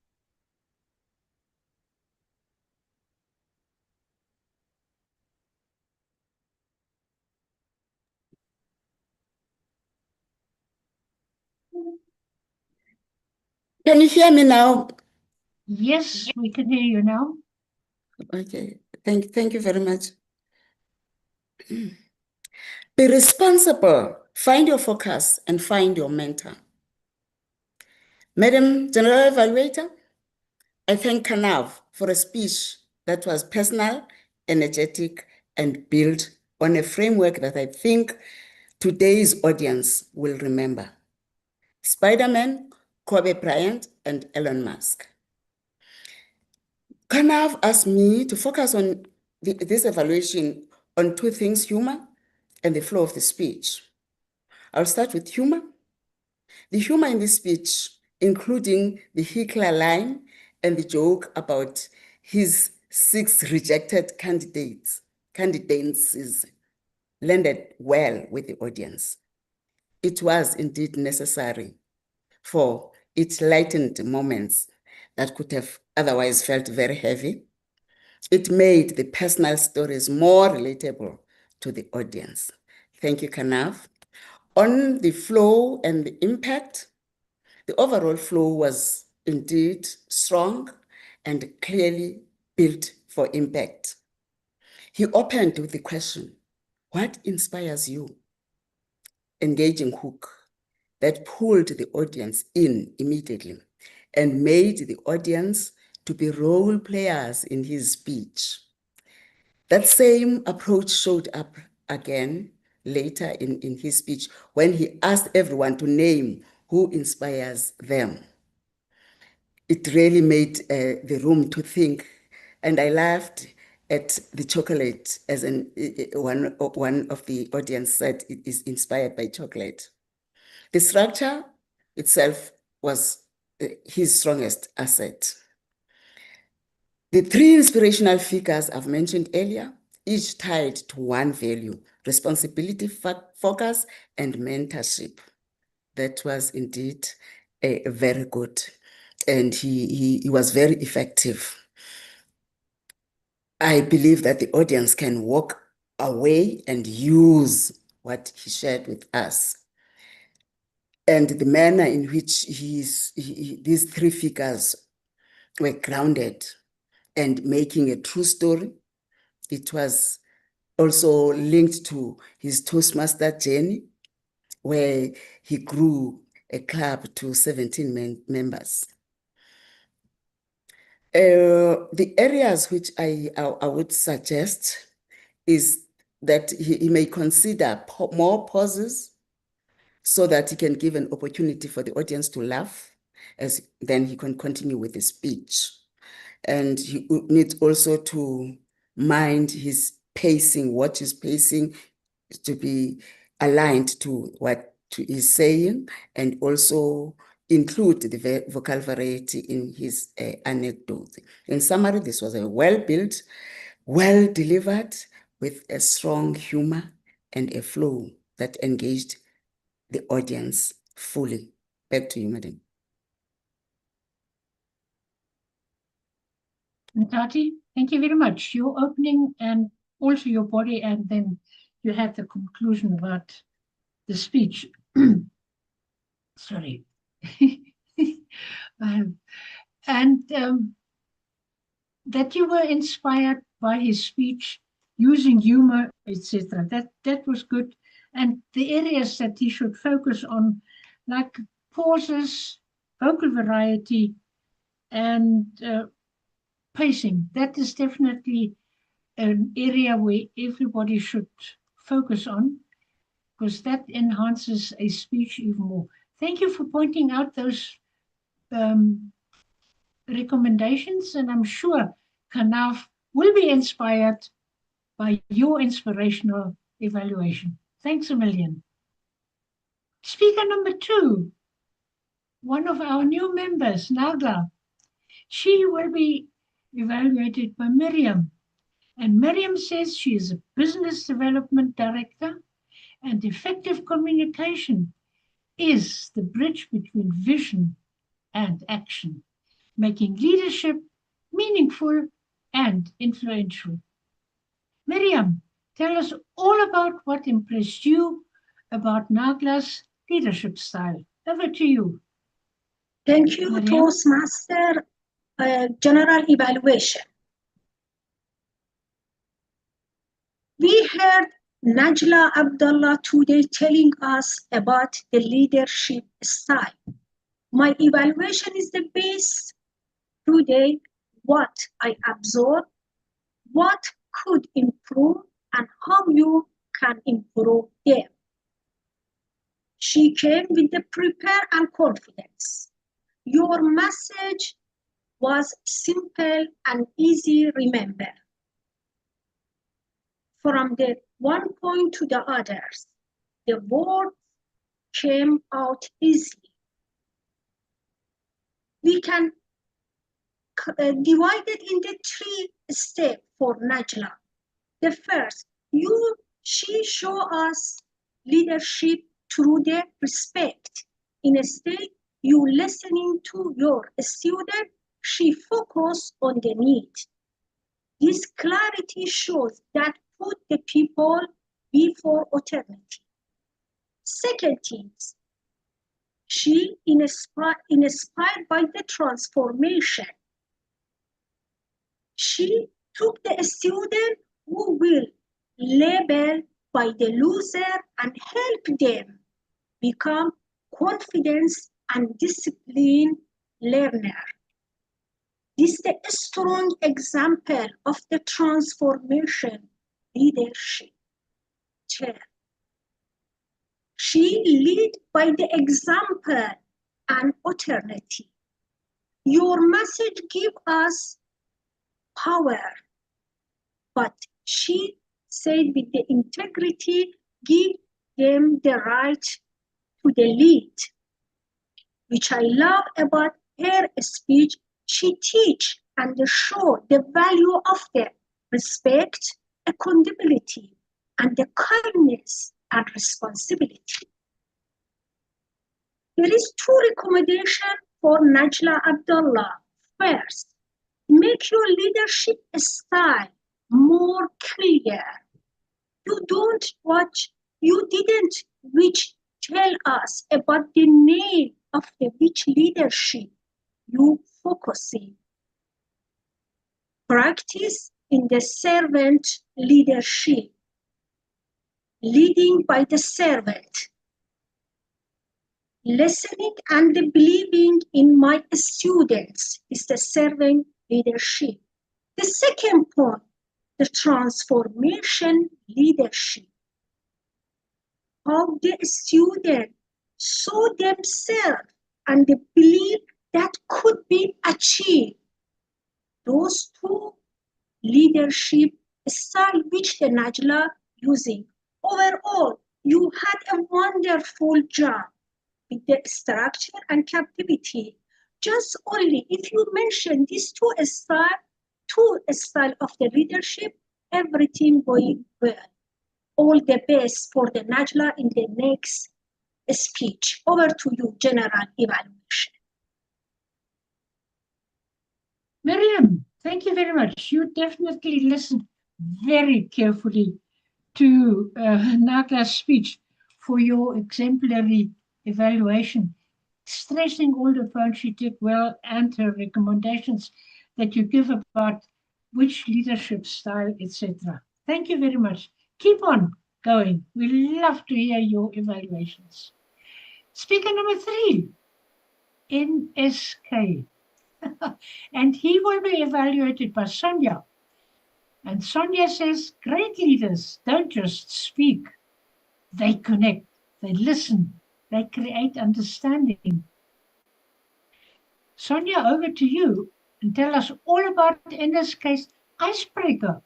Can you hear me now? Yes, we can hear you now. Okay, thank you very much. Be responsible, find your focus, and find your mentor. Madam General Evaluator, I thank Kanav for a speech that was personal, energetic, and built on a framework that I think today's audience will remember. Spider-Man, Kobe Bryant, and Elon Musk. Kanav asked me to focus on this evaluation on two things, humor and the flow of the speech. I'll start with humor. The humor in this speech, including the Hitler line and the joke about his 6 rejected candidates landed well with the audience. It was indeed necessary, for it lightened moments that could have otherwise felt very heavy. It made the personal stories more relatable to the audience. Thank you, Kanav. On the flow and the impact, the overall flow was indeed strong and clearly built for impact. He opened with the question, what inspires you? Engaging hook that pulled the audience in immediately and made the audience to be role players in his speech. That same approach showed up again later in his speech when he asked everyone to name who inspires them. It really made the room to think, and I laughed at the chocolate as one of the audience said it is inspired by chocolate. The structure itself was his strongest asset. The 3 inspirational figures I've mentioned earlier, each tied to one value, responsibility, focus, and mentorship. That was indeed very good. And he was very effective. I believe that the audience can walk away and use what he shared with us. And the manner in which these 3 figures were grounded and making a true story. It was also linked to his Toastmaster journey, where he grew a club to 17 members. The areas which I would suggest is that he may consider more pauses so that he can give an opportunity for the audience to laugh, as then he can continue with the speech. And he needs also to mind his pacing, watch his pacing to be aligned to what he's saying, and also include the vocal variety in his anecdote. In summary, this was a well-built, well-delivered, with a strong humor and a flow that engaged the audience fully. Back to you, Madam. Tati, thank you very much. Your opening and also your body, and then you had the conclusion about the speech. Sorry. And that you were inspired by his speech, using humor, etc. That was good. And the areas that he should focus on, like pauses, vocal variety, and pacing. That is definitely an area where everybody should focus on, because that enhances a speech even more. Thank you for pointing out those recommendations, and I'm sure Kanav will be inspired by your inspirational evaluation. Thanks a million. Speaker number 2, one of our new members, Naglaa. She will be evaluated by Miriam. And Miriam says she is a business development director, and effective communication is the bridge between vision and action, making leadership meaningful and influential. Miriam, tell us all about what impressed you about Naglaa's leadership style. Over to you. Thank you, Miriam. Toastmaster General Evaluation. We heard Naglaa Abdalla today telling us about the leadership style. My evaluation is the base today, what I absorb, what could improve, and how you can improve them. She came with the prepare and confidence. Your message was simple and easy to remember. From the one point to the others, the words came out easily. We can divide it into 3 steps for Naglaa. The first, she show us leadership through the respect. Instead, you listening to your student, she focus on the need. This clarity shows that put the people before authority. Second thing, she inspired by the transformation. She took the student who will label by the loser and help them become confident and disciplined learner. This is a strong example of the transformation leadership. She lead by the example and authority. Your message give us power, but she said with the integrity, give them the right to the lead, which I love about her speech. She teach and show the value of the respect, accountability, and the kindness and responsibility. There is 2 recommendations for Naglaa Abdalla. First, make your leadership style more clear. You didn't which tell us about the name of the which leadership you focusing. Practice in the servant leadership, leading by the servant, listening and believing in my students is the servant leadership. The second point, the transformation leadership. How the students saw themselves and believe that could be achieved. Those 2 leadership styles which the Naglaa using. Overall, you had a wonderful job with the structure and captivity. Just only if you mention these 2 styles of the leadership, everything going well. All the best for the Naglaa in the next speech. Over to you, General Evaluation. Miriam, thank you very much. You definitely listened very carefully to Naglaa's speech for your exemplary evaluation, stressing all the points she did well and her recommendations that you give about which leadership style, etc. Thank you very much. Keep on going. We love to hear your evaluations. Speaker number 3, NSK. And he will be evaluated by Sonia. And Sonia says, great leaders don't just speak. They connect, they listen, they create understanding. Sonia, over to you, and tell us all about NSK's Icebreaker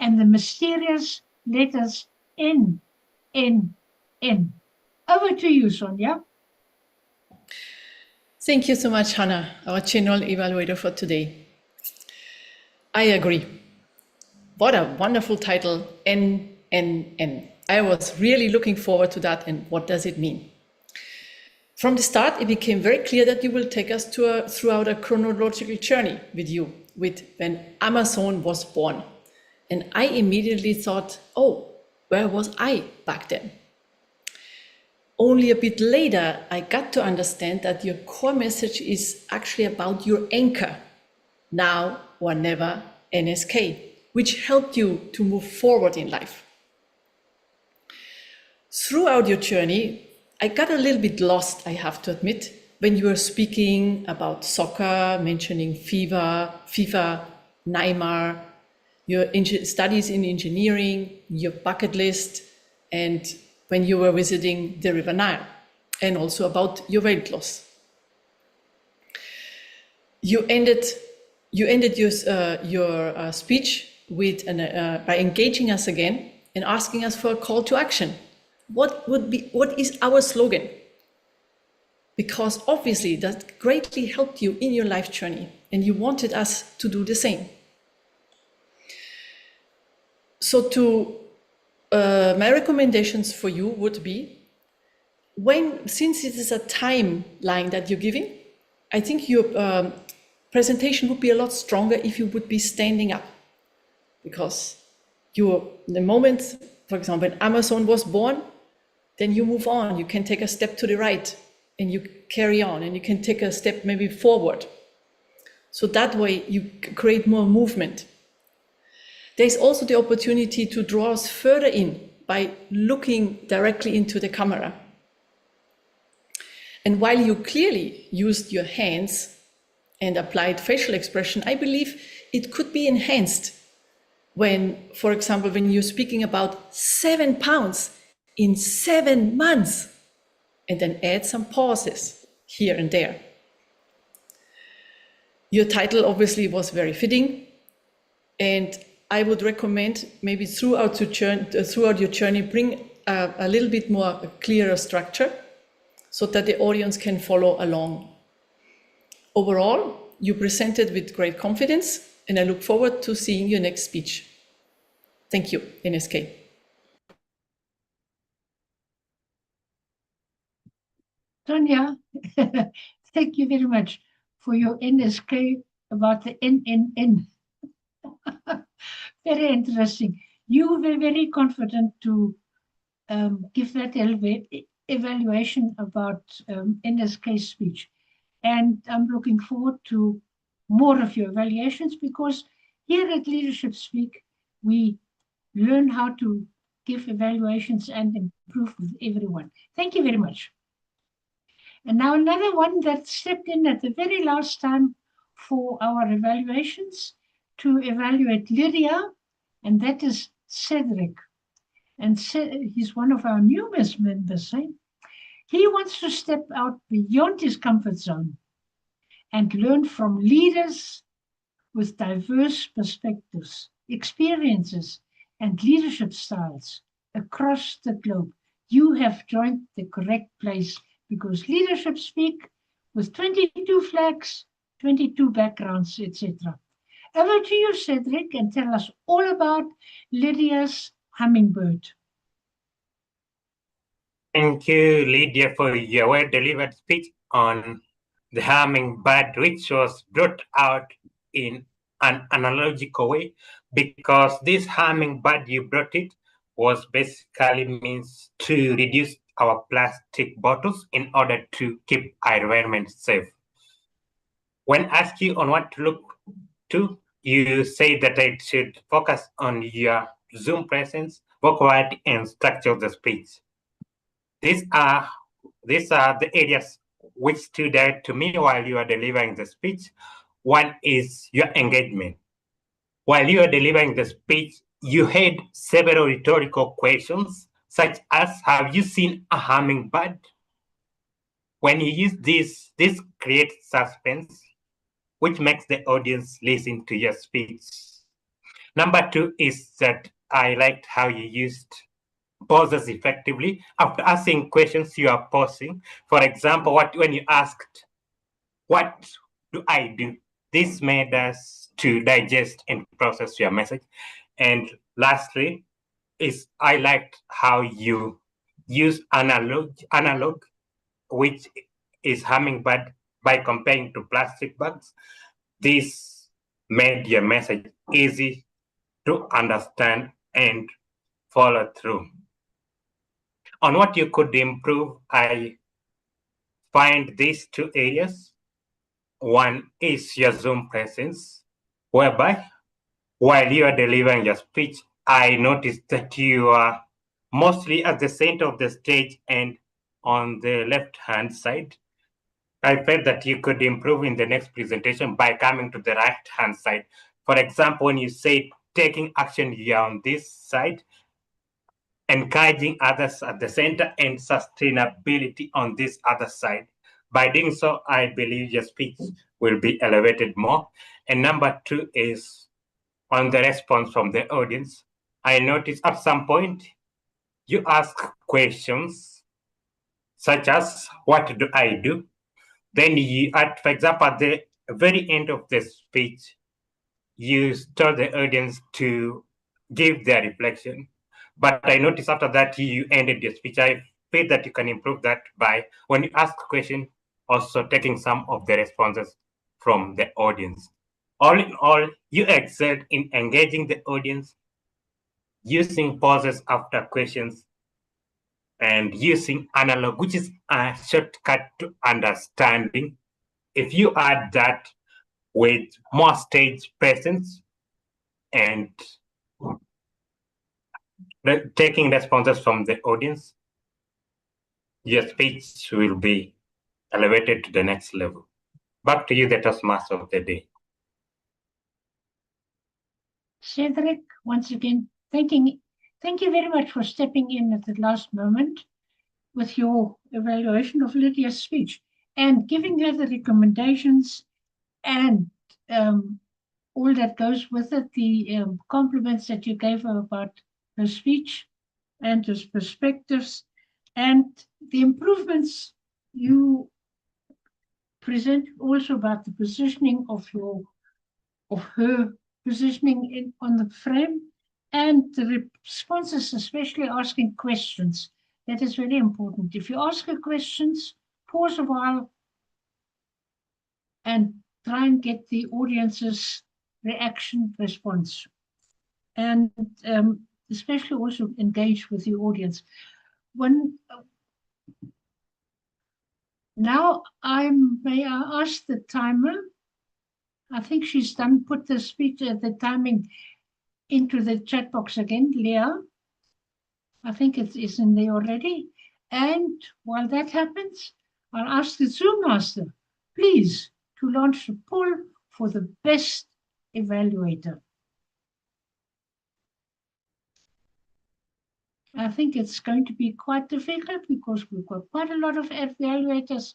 and the mysterious letters N, N, N. Over to you, Sonia. Thank you so much, Hannah, our general evaluator for today. I agree. What a wonderful title, NNN. I was really looking forward to that, and what does it mean? From the start, it became very clear that you will take us throughout a chronological journey with you, with when Amazon was born. And I immediately thought, oh, where was I back then? Only a bit later, I got to understand that your core message is actually about your anchor, now or never, NSK, which helped you to move forward in life. Throughout your journey, I got a little bit lost, I have to admit, when you were speaking about soccer, mentioning FIFA, Neymar, your studies in engineering, your bucket list, and when you were visiting the River Nile, and also about your weight loss. You ended your speech with by engaging us again and asking us for a call to action. What is our slogan? Because obviously that greatly helped you in your life journey, and you wanted us to do the same. So my recommendations for you would be, since it is a timeline that you're giving, I think your presentation would be a lot stronger if you would be standing up. Because the moment, for example, when Amazon was born, then you move on. You can take a step to the right and you carry on, and you can take a step maybe forward. So that way you create more movement. There's also the opportunity to draw us further in by looking directly into the camera. And while you clearly used your hands and applied facial expression, I believe it could be enhanced when, for example, when you're speaking about 7 pounds in 7 months, and then add some pauses here and there. Your title obviously was very fitting, and I would recommend maybe throughout your journey, bring a little bit more clearer structure so that the audience can follow along. Overall, you presented with great confidence, and I look forward to seeing your next speech. Thank you, NSK. Sonia, thank you very much for your NSK about the NNN. Very interesting. You were very confident to give that evaluation about NSK speech. And I'm looking forward to more of your evaluations, because here at Leadership Speak, we learn how to give evaluations and improve with everyone. Thank you very much. And now another one that stepped in at the very last time for our evaluations to evaluate Lydia, and that is Cedric. And he's one of our newest members. He wants to step out beyond his comfort zone and learn from leaders with diverse perspectives, experiences, and leadership styles across the globe. You have joined the correct place, because Leadership Speak with 22 flags, 22 backgrounds, etc. Over to you, Cedric, and tell us all about Lydia's hummingbird. Thank you, Lydia, for your well-delivered speech on the hummingbird, which was brought out in an analogical way, because this hummingbird you brought it was basically means to reduce our plastic bottles in order to keep our environment safe. When asked you on what to look to, you say that I should focus on your Zoom presence, vocabulary, and structure of the speech. These are the areas which stood out to me while you are delivering the speech. One is your engagement. While you are delivering the speech, you had several rhetorical questions, such as, have you seen a hummingbird? When you use this creates suspense, which makes the audience listen to your speech. Number two is that I liked how you used pauses effectively. After asking questions, you are pausing. For example, when you asked, what do I do? This made us to digest and process your message. And lastly, is I liked how you use analog, which is hummingbird, by comparing to plastic bags. This made your message easy to understand and follow through. On what you could improve, I find these two areas. One is your Zoom presence, whereby while you are delivering your speech, I noticed that you are mostly at the center of the stage and on the left-hand side. I felt that you could improve in the next presentation by coming to the right-hand side. For example, when you say taking action, you're on this side, encouraging others at the center, and sustainability on this other side. By doing so, I believe your speech will be elevated more. And number two is on the response from the audience. I noticed at some point you ask questions such as, what do I do? Then you, for example, at the very end of the speech, you tell the audience to give their reflection. But I noticed after that you ended your speech. I feel that you can improve that by, when you ask a question, also taking some of the responses from the audience. All in all, you excelled in engaging the audience, using pauses after questions, and using analog, which is a shortcut to understanding. If you add that with more stage presence and taking responses from the audience, your speech will be elevated to the next level. Back to you, the Toastmaster of the day. Cedric, once again, thank you very much for stepping in at the last moment with your evaluation of Lydia's speech and giving her the recommendations and all that goes with it, the compliments that you gave her about her speech and her perspectives and the improvements you present also about the positioning of her positioning on the frame and the responses, especially asking questions. That is very important. If you ask her questions, pause a while and try and get the audience's reaction response. And especially also engage with the audience. Now may I ask the timer? I think she's done, put the speech, the timing into the chat box again, Leah. I think it is in there already. And while that happens, I'll ask the Zoom master, please, to launch the poll for the best evaluator. I think it's going to be quite difficult because we've got quite a lot of evaluators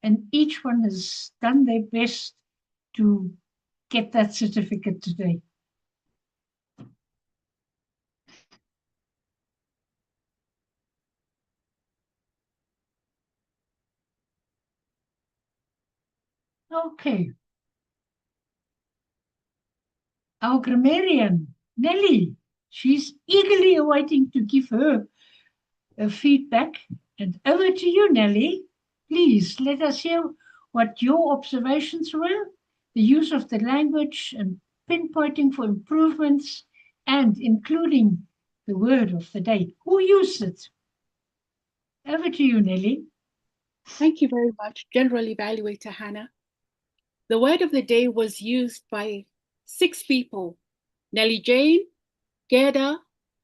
and each one has done their best to get that certificate today. Okay. Our grammarian, Nelly, she's eagerly awaiting to give her feedback. And over to you, Nelly. Please let us hear what your observations were, the use of the language and pinpointing for improvements, and including the word of the day. Who used it? Over to you, Nelly. Thank you very much, General Evaluator Hannah. The word of the day was used by 6 people: Nelly Jane, Guerdah,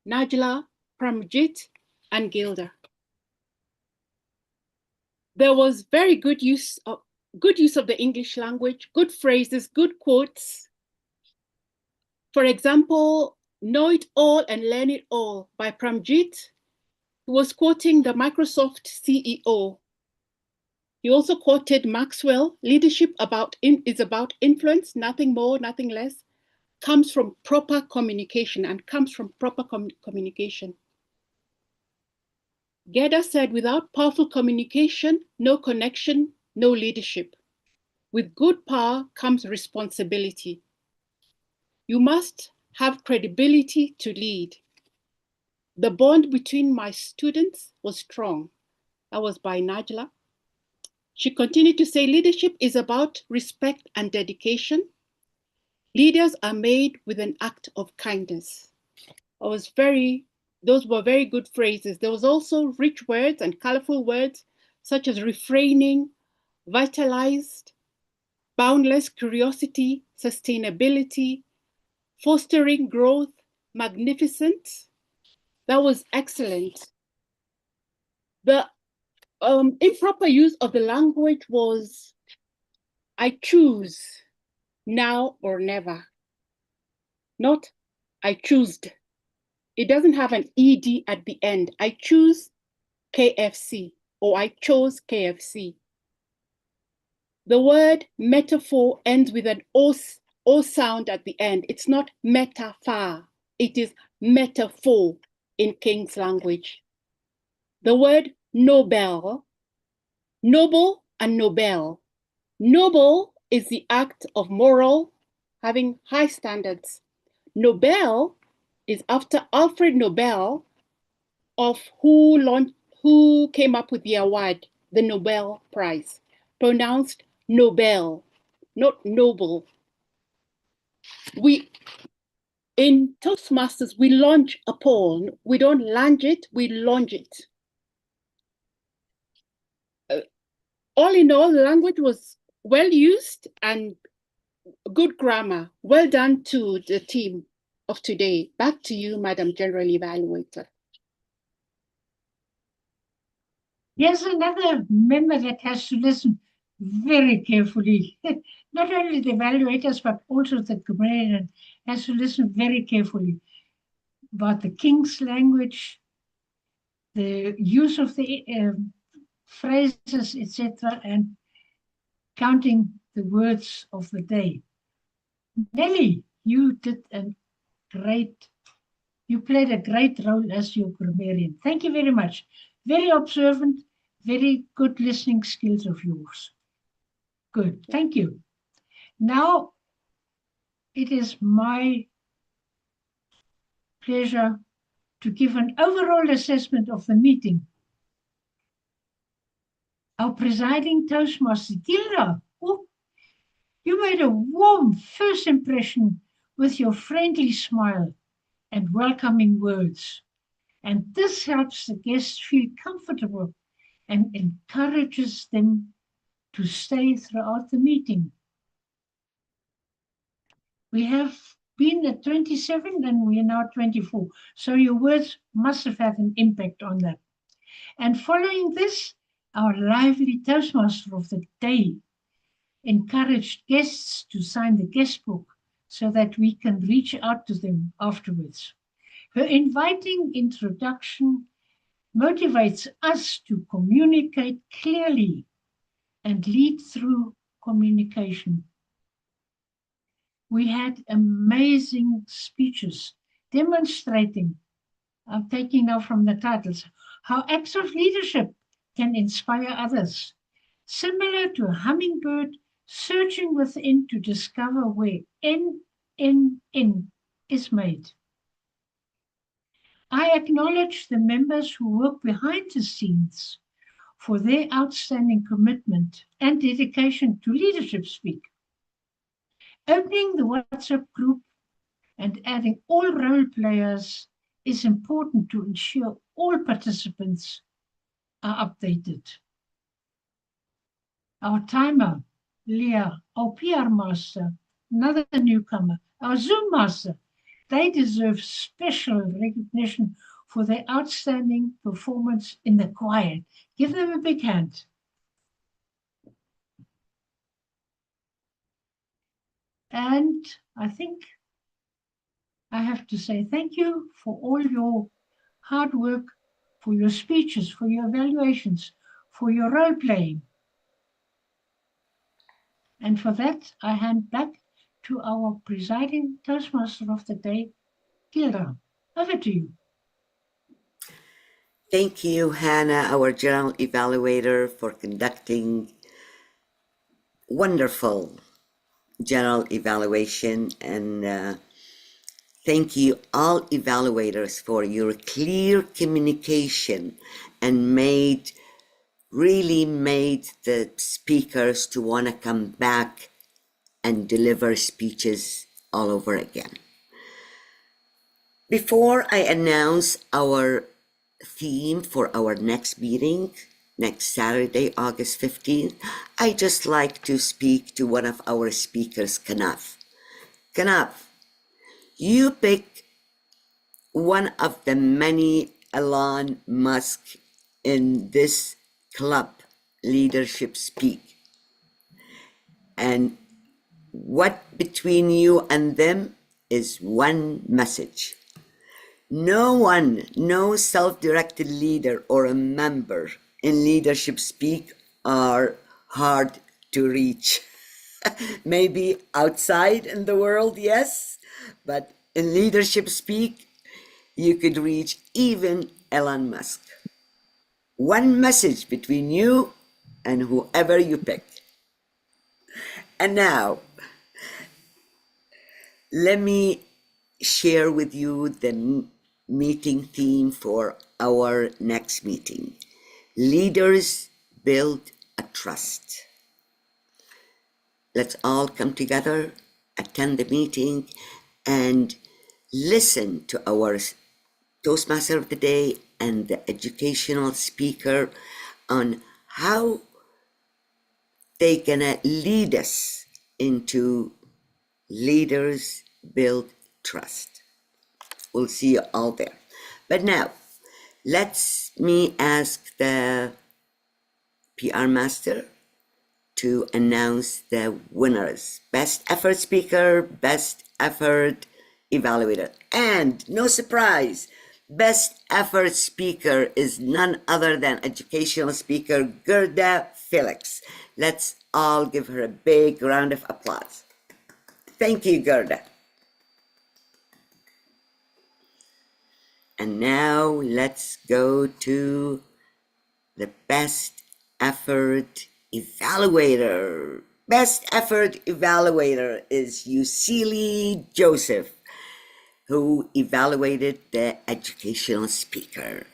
Naglaa, Paramjit, and Guerdah. There was very good use of the English language, good phrases, good quotes. For example, "Know it all and learn it all" by Paramjit, who was quoting the Microsoft CEO. He also quoted Maxwell, "Leadership is about influence, nothing more, nothing less, comes from proper communication and comes from proper communication." Guerdah said, "Without powerful communication, no connection, no leadership. With good power comes responsibility. You must have credibility to lead. The bond between my students was strong." That was by Naglaa. She continued to say, "Leadership is about respect and dedication. Leaders are made with an act of kindness." Those were very good phrases. There was also rich words and colorful words such as refraining, vitalized, boundless curiosity, sustainability, fostering growth, magnificent. That was excellent. The improper use of the language was, "I choose now or never," not "I choosed." It doesn't have an ED at the end. "I choose KFC" or "I chose KFC." The word metaphor ends with an O sound at the end. It's not metaphor, it is metaphor in King's language. The word noble, noble and nobel. Noble is the act of moral, having high standards. Nobel is after Alfred Nobel, of who came up with the award, the Nobel Prize, pronounced Nobel, not noble. In Toastmasters, we launch a poll. We don't lunge it, we launch it. All in all, the language was well used and good grammar. Well done to the team of today. Back to you, Madam General Evaluator. Here's another member that has to listen very carefully. Not only the evaluators, but also the grammarian has to listen very carefully about the King's language, the use of the phrases, etc., and counting the words of the day. Nelly, you played a great role as your grammarian. Thank you very much. Very observant, very good listening skills of yours. Good, thank you. Now, it is my pleasure to give an overall assessment of the meeting. Our presiding Toastmaster, Guerdah, you made a warm first impression with your friendly smile and welcoming words. And this helps the guests feel comfortable and encourages them to stay throughout the meeting. We have been at 27 and we are now 24. So your words must have had an impact on that. And following this, our lively Toastmaster of the day encouraged guests to sign the guest book so that we can reach out to them afterwards. Her inviting introduction motivates us to communicate clearly and lead through communication. We had amazing speeches demonstrating, I'm taking now from the titles, how acts of leadership can inspire others, similar to a hummingbird searching within to discover where N is made. I acknowledge the members who work behind the scenes for their outstanding commitment and dedication to leadership speak. Opening the WhatsApp group and adding all role players is important to ensure all participants are updated. Our timer, Leah, our PR master, another newcomer, our Zoom master, They deserve special recognition for their outstanding performance in the choir. Give them a big hand. And I think I have to say thank you for all your hard work, for your speeches, for your evaluations, for your role playing. And for that, I hand back to our presiding Toastmaster of the day, Guerdah. Over to you. Thank you, Hannah, our General Evaluator, for conducting wonderful general evaluation, and thank you all evaluators for your clear communication and really made the speakers to want to come back and deliver speeches all over again. Before I announce our theme for our next meeting, next Saturday, August 15th, I just like to speak to one of our speakers, Kanav. Kanav, you pick one of the many Elon Musk in this club, Leadership Speak. And what between you and them is one message. No one, no self-directed leader or a member in Leadership Speak are hard to reach. Maybe outside in the world, yes, but in Leadership Speak, you could reach even Elon Musk. One message between you and whoever you pick. And now, let me share with you the meeting theme for our next meeting. Leaders build a trust. Let's all come together, attend the meeting, and listen to our Toastmaster of the Day and the educational speaker on how they're gonna lead us into leaders build trust. We'll see you all there. But now, let me ask the PR master to announce the winners. Best effort speaker, best effort evaluator. And no surprise, best effort speaker is none other than educational speaker Guerdah Felix. Let's all give her a big round of applause. Thank you, Guerdah. And now let's go to the best effort evaluator. Best effort evaluator is Youselee Joseph, who evaluated the educational speaker.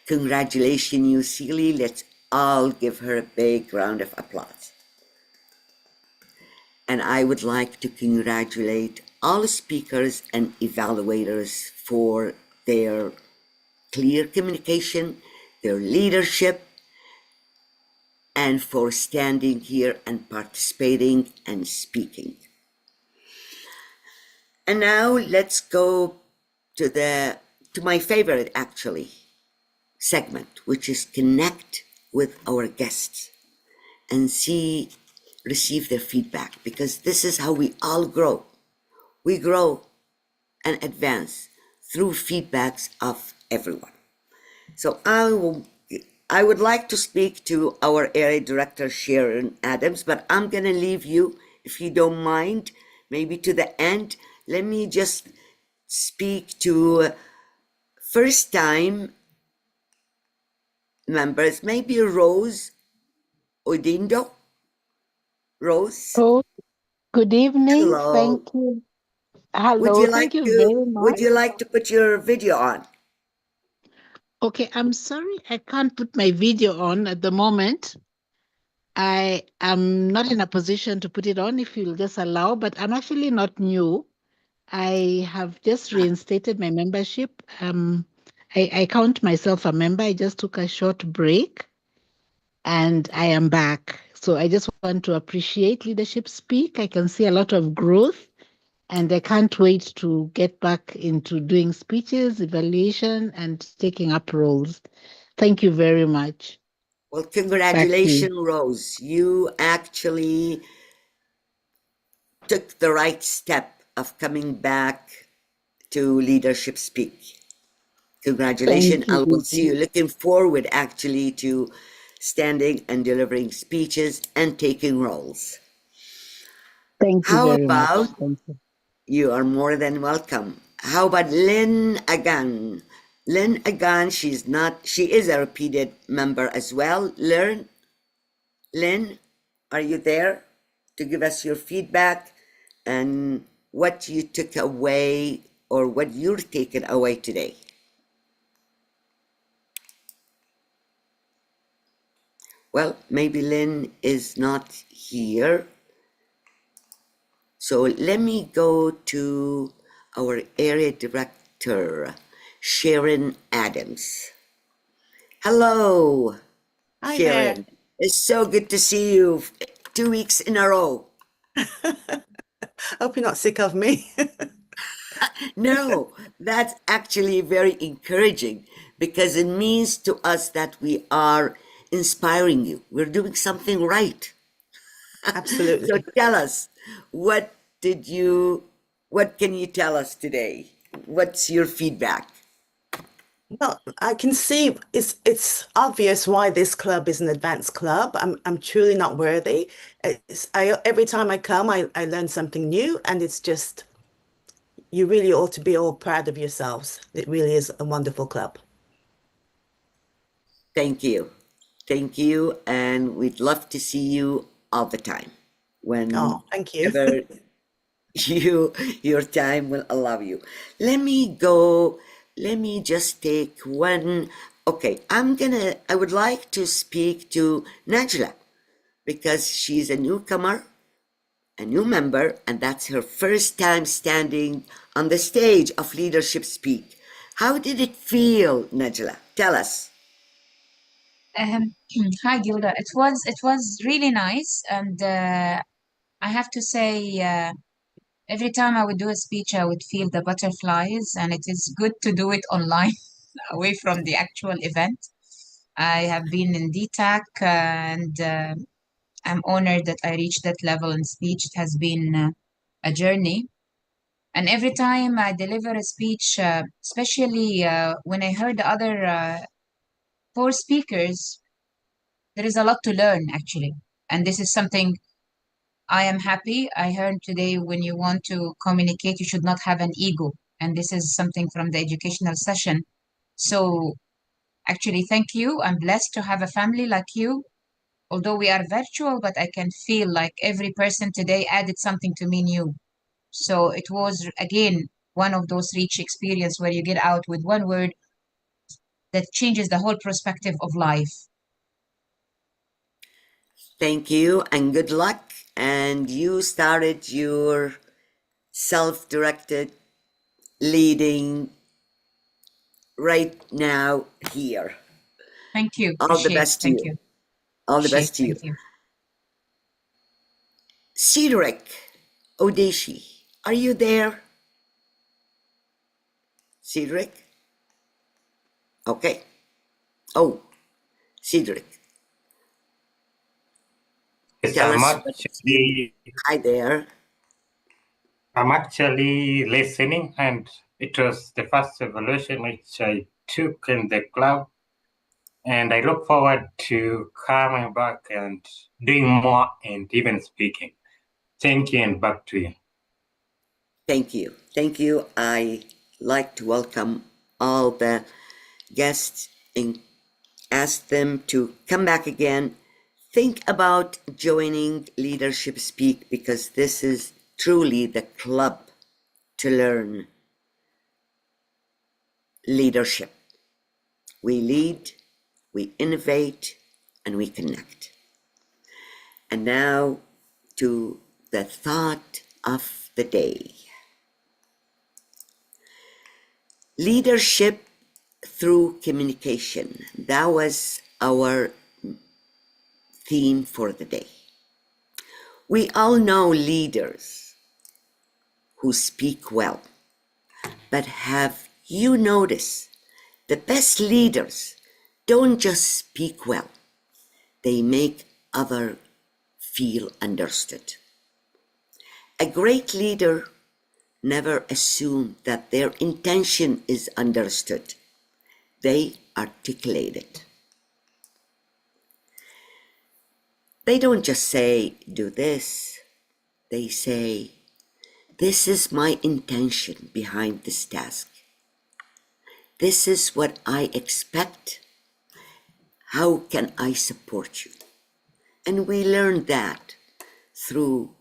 Congratulations, Youselee. Let's all give her a big round of applause. And I would like to congratulate all speakers and evaluators for their clear communication, their leadership, and for standing here and participating and speaking. And now let's go to my favorite actually segment, which is connect with our guests and receive their feedback, because this is how we all grow. We grow and advance through feedbacks of everyone. So I would like to speak to our area director, Sharon Adams, but I'm gonna leave you, if you don't mind, maybe to the end. Let me just speak to first time members, maybe Rose Odindo. Rose? Oh, good evening. Hello. Thank you. Hello, thank you very Would much. you like to put your video on? Okay, I'm sorry I can't put my video on at the moment. I am not in a position to put it on if you'll just allow, but I'm actually not new. I have just reinstated my membership. I count myself a member. I just took a short break and I am back. So I just want to appreciate Leadership Speak. I can see a lot of growth And I can't wait to get back into doing speeches, evaluation, and taking up roles. Thank you very much. Well, Back to you. congratulations, Rose. You actually took the right step of coming back to Leadership Speak. Congratulations. Thank I will you. see you. Looking forward actually to standing and delivering speeches and taking roles. Thank you How very much. about, Thank you. you are more than welcome. How about Lynn Agan? Lynn Agan, she is a repeated member as well. Lynn, are you there to give us your feedback and what you took away or what you're taking away today? Well, maybe Lynn is not here. So let me go to our area director, Sharon Adams. Hello, Hi Sharon. It's so good to see you 2 weeks in a row. Hope you're not sick of me. No, that's actually very encouraging because it means to us that we are inspiring you. We're doing something right. Absolutely. So tell us, what can you tell us today? What's your feedback? Well, I can see it's obvious why this club is an advanced club. I'm truly not worthy. Every time I come, I learn something new, and it's just you really ought to be all proud of yourselves. It really is a wonderful club. Thank you. Thank you. And we'd love to see you all the time. Oh, thank you. Whenever your time will allow you. Let me just take one. Okay, I would like to speak to Naglaa because she's a newcomer, a new member, and that's her first time standing on the stage of Leadership Speak. How did it feel, Naglaa? Tell us. Hi, Gilda. It was really nice, and I have to say, every time I would do a speech, I would feel the butterflies, and it is good to do it online, away from the actual event. I have been in DTAC, and I'm honored that I reached that level in speech. It has been a journey. And every time I deliver a speech, especially when I heard the other four speakers, there is a lot to learn actually. And this is something I am happy. I heard today when you want to communicate, you should not have an ego. And this is something from the educational session. So actually, thank you. I'm blessed to have a family like you. Although we are virtual, but I can feel like every person today added something to me new. So it was, again, one of those rich experience where you get out with one word that changes the whole perspective of life. Thank you and good luck. And you started your self-directed leading right now here. Thank you. All the Appreciate. best to Thank you. you. All the Appreciate. best to you. Thank you. Cedric Odeshi, are you there? Cedric? Okay. Oh, Cedric. Yes, Tell I'm us. actually, Hi there. I'm actually listening, and it was the first evaluation which I took in the club, and I look forward to coming back and doing more and even speaking. Thank you, and back to you. Thank you. Thank you. I like to welcome all the guests and ask them to come back again. Think about joining Leadership Speak because this is truly the club to learn leadership. We lead, we innovate, and we connect. And now to the thought of the day. Leadership through communication. That was our theme for the day. We all know leaders who speak well. But have you noticed the best leaders don't just speak well, they make others feel understood. A great leader never assumes that their intention is understood. They articulate it. They don't just say, do this. They say, this is my intention behind this task. This is what I expect. How can I support you? And we learn that through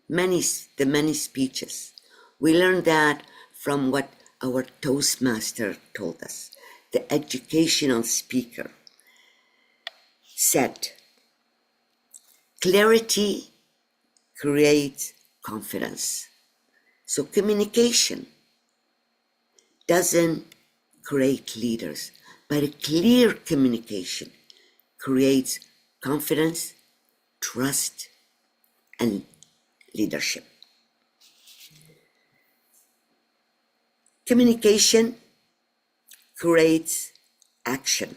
the many speeches. We learn that from what our Toastmaster told us. The educational speaker said, clarity creates confidence. So communication doesn't create leaders, but a clear communication creates confidence, trust, and leadership. Communication creates action.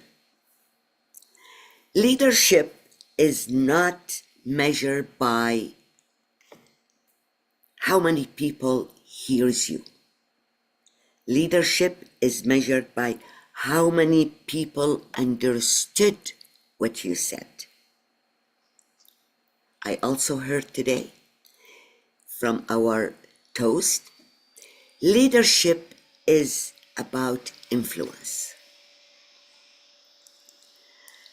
Leadership is not measured by how many people hears you. Leadership is measured by how many people understood what you said. I also heard today from our toast, leadership is about influence.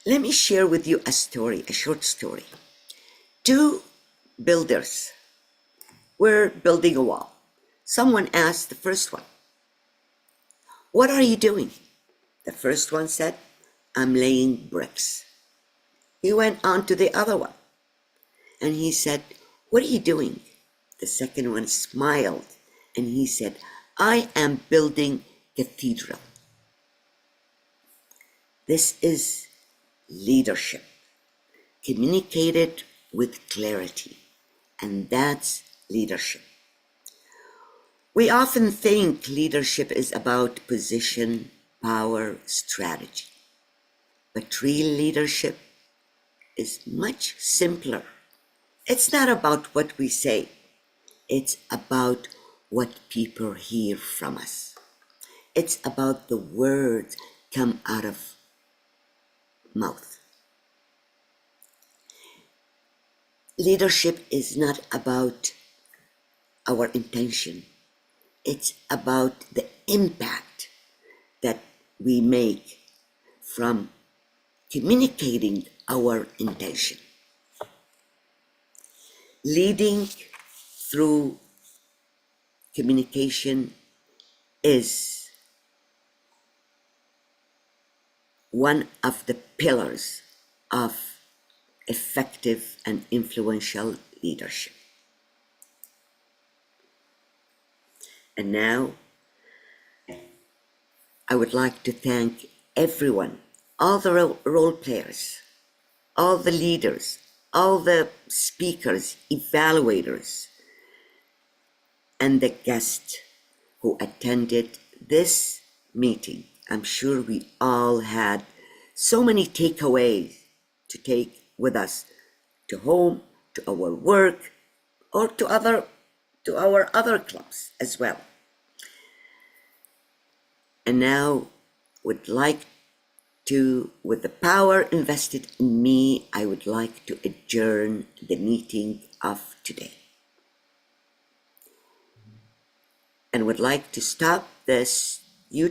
Let me share with you a story, a short story. Two builders were building a wall. Someone asked the first one, what are you doing? The first one said, I'm laying bricks. He went on to the other one and he said, what are you doing? The second one smiled and he said, I am building cathedral. This is leadership, communicated with clarity, and that's leadership. We often think leadership is about position, power, strategy, but real leadership is much simpler. It's not about what we say, it's about what people hear from us. It's about the words come out of mouth. Leadership is not about our intention. It's about the impact that we make from communicating our intention. Leading through communication is one of the pillars of effective and influential leadership. And now, I would like to thank everyone, all the role players, all the leaders, all the speakers, evaluators, and the guests who attended this meeting. I'm sure we all had so many takeaways to take with us to home, to our work, or to our other clubs as well. And now with the power invested in me, I would like to adjourn the meeting of today. And would like to stop this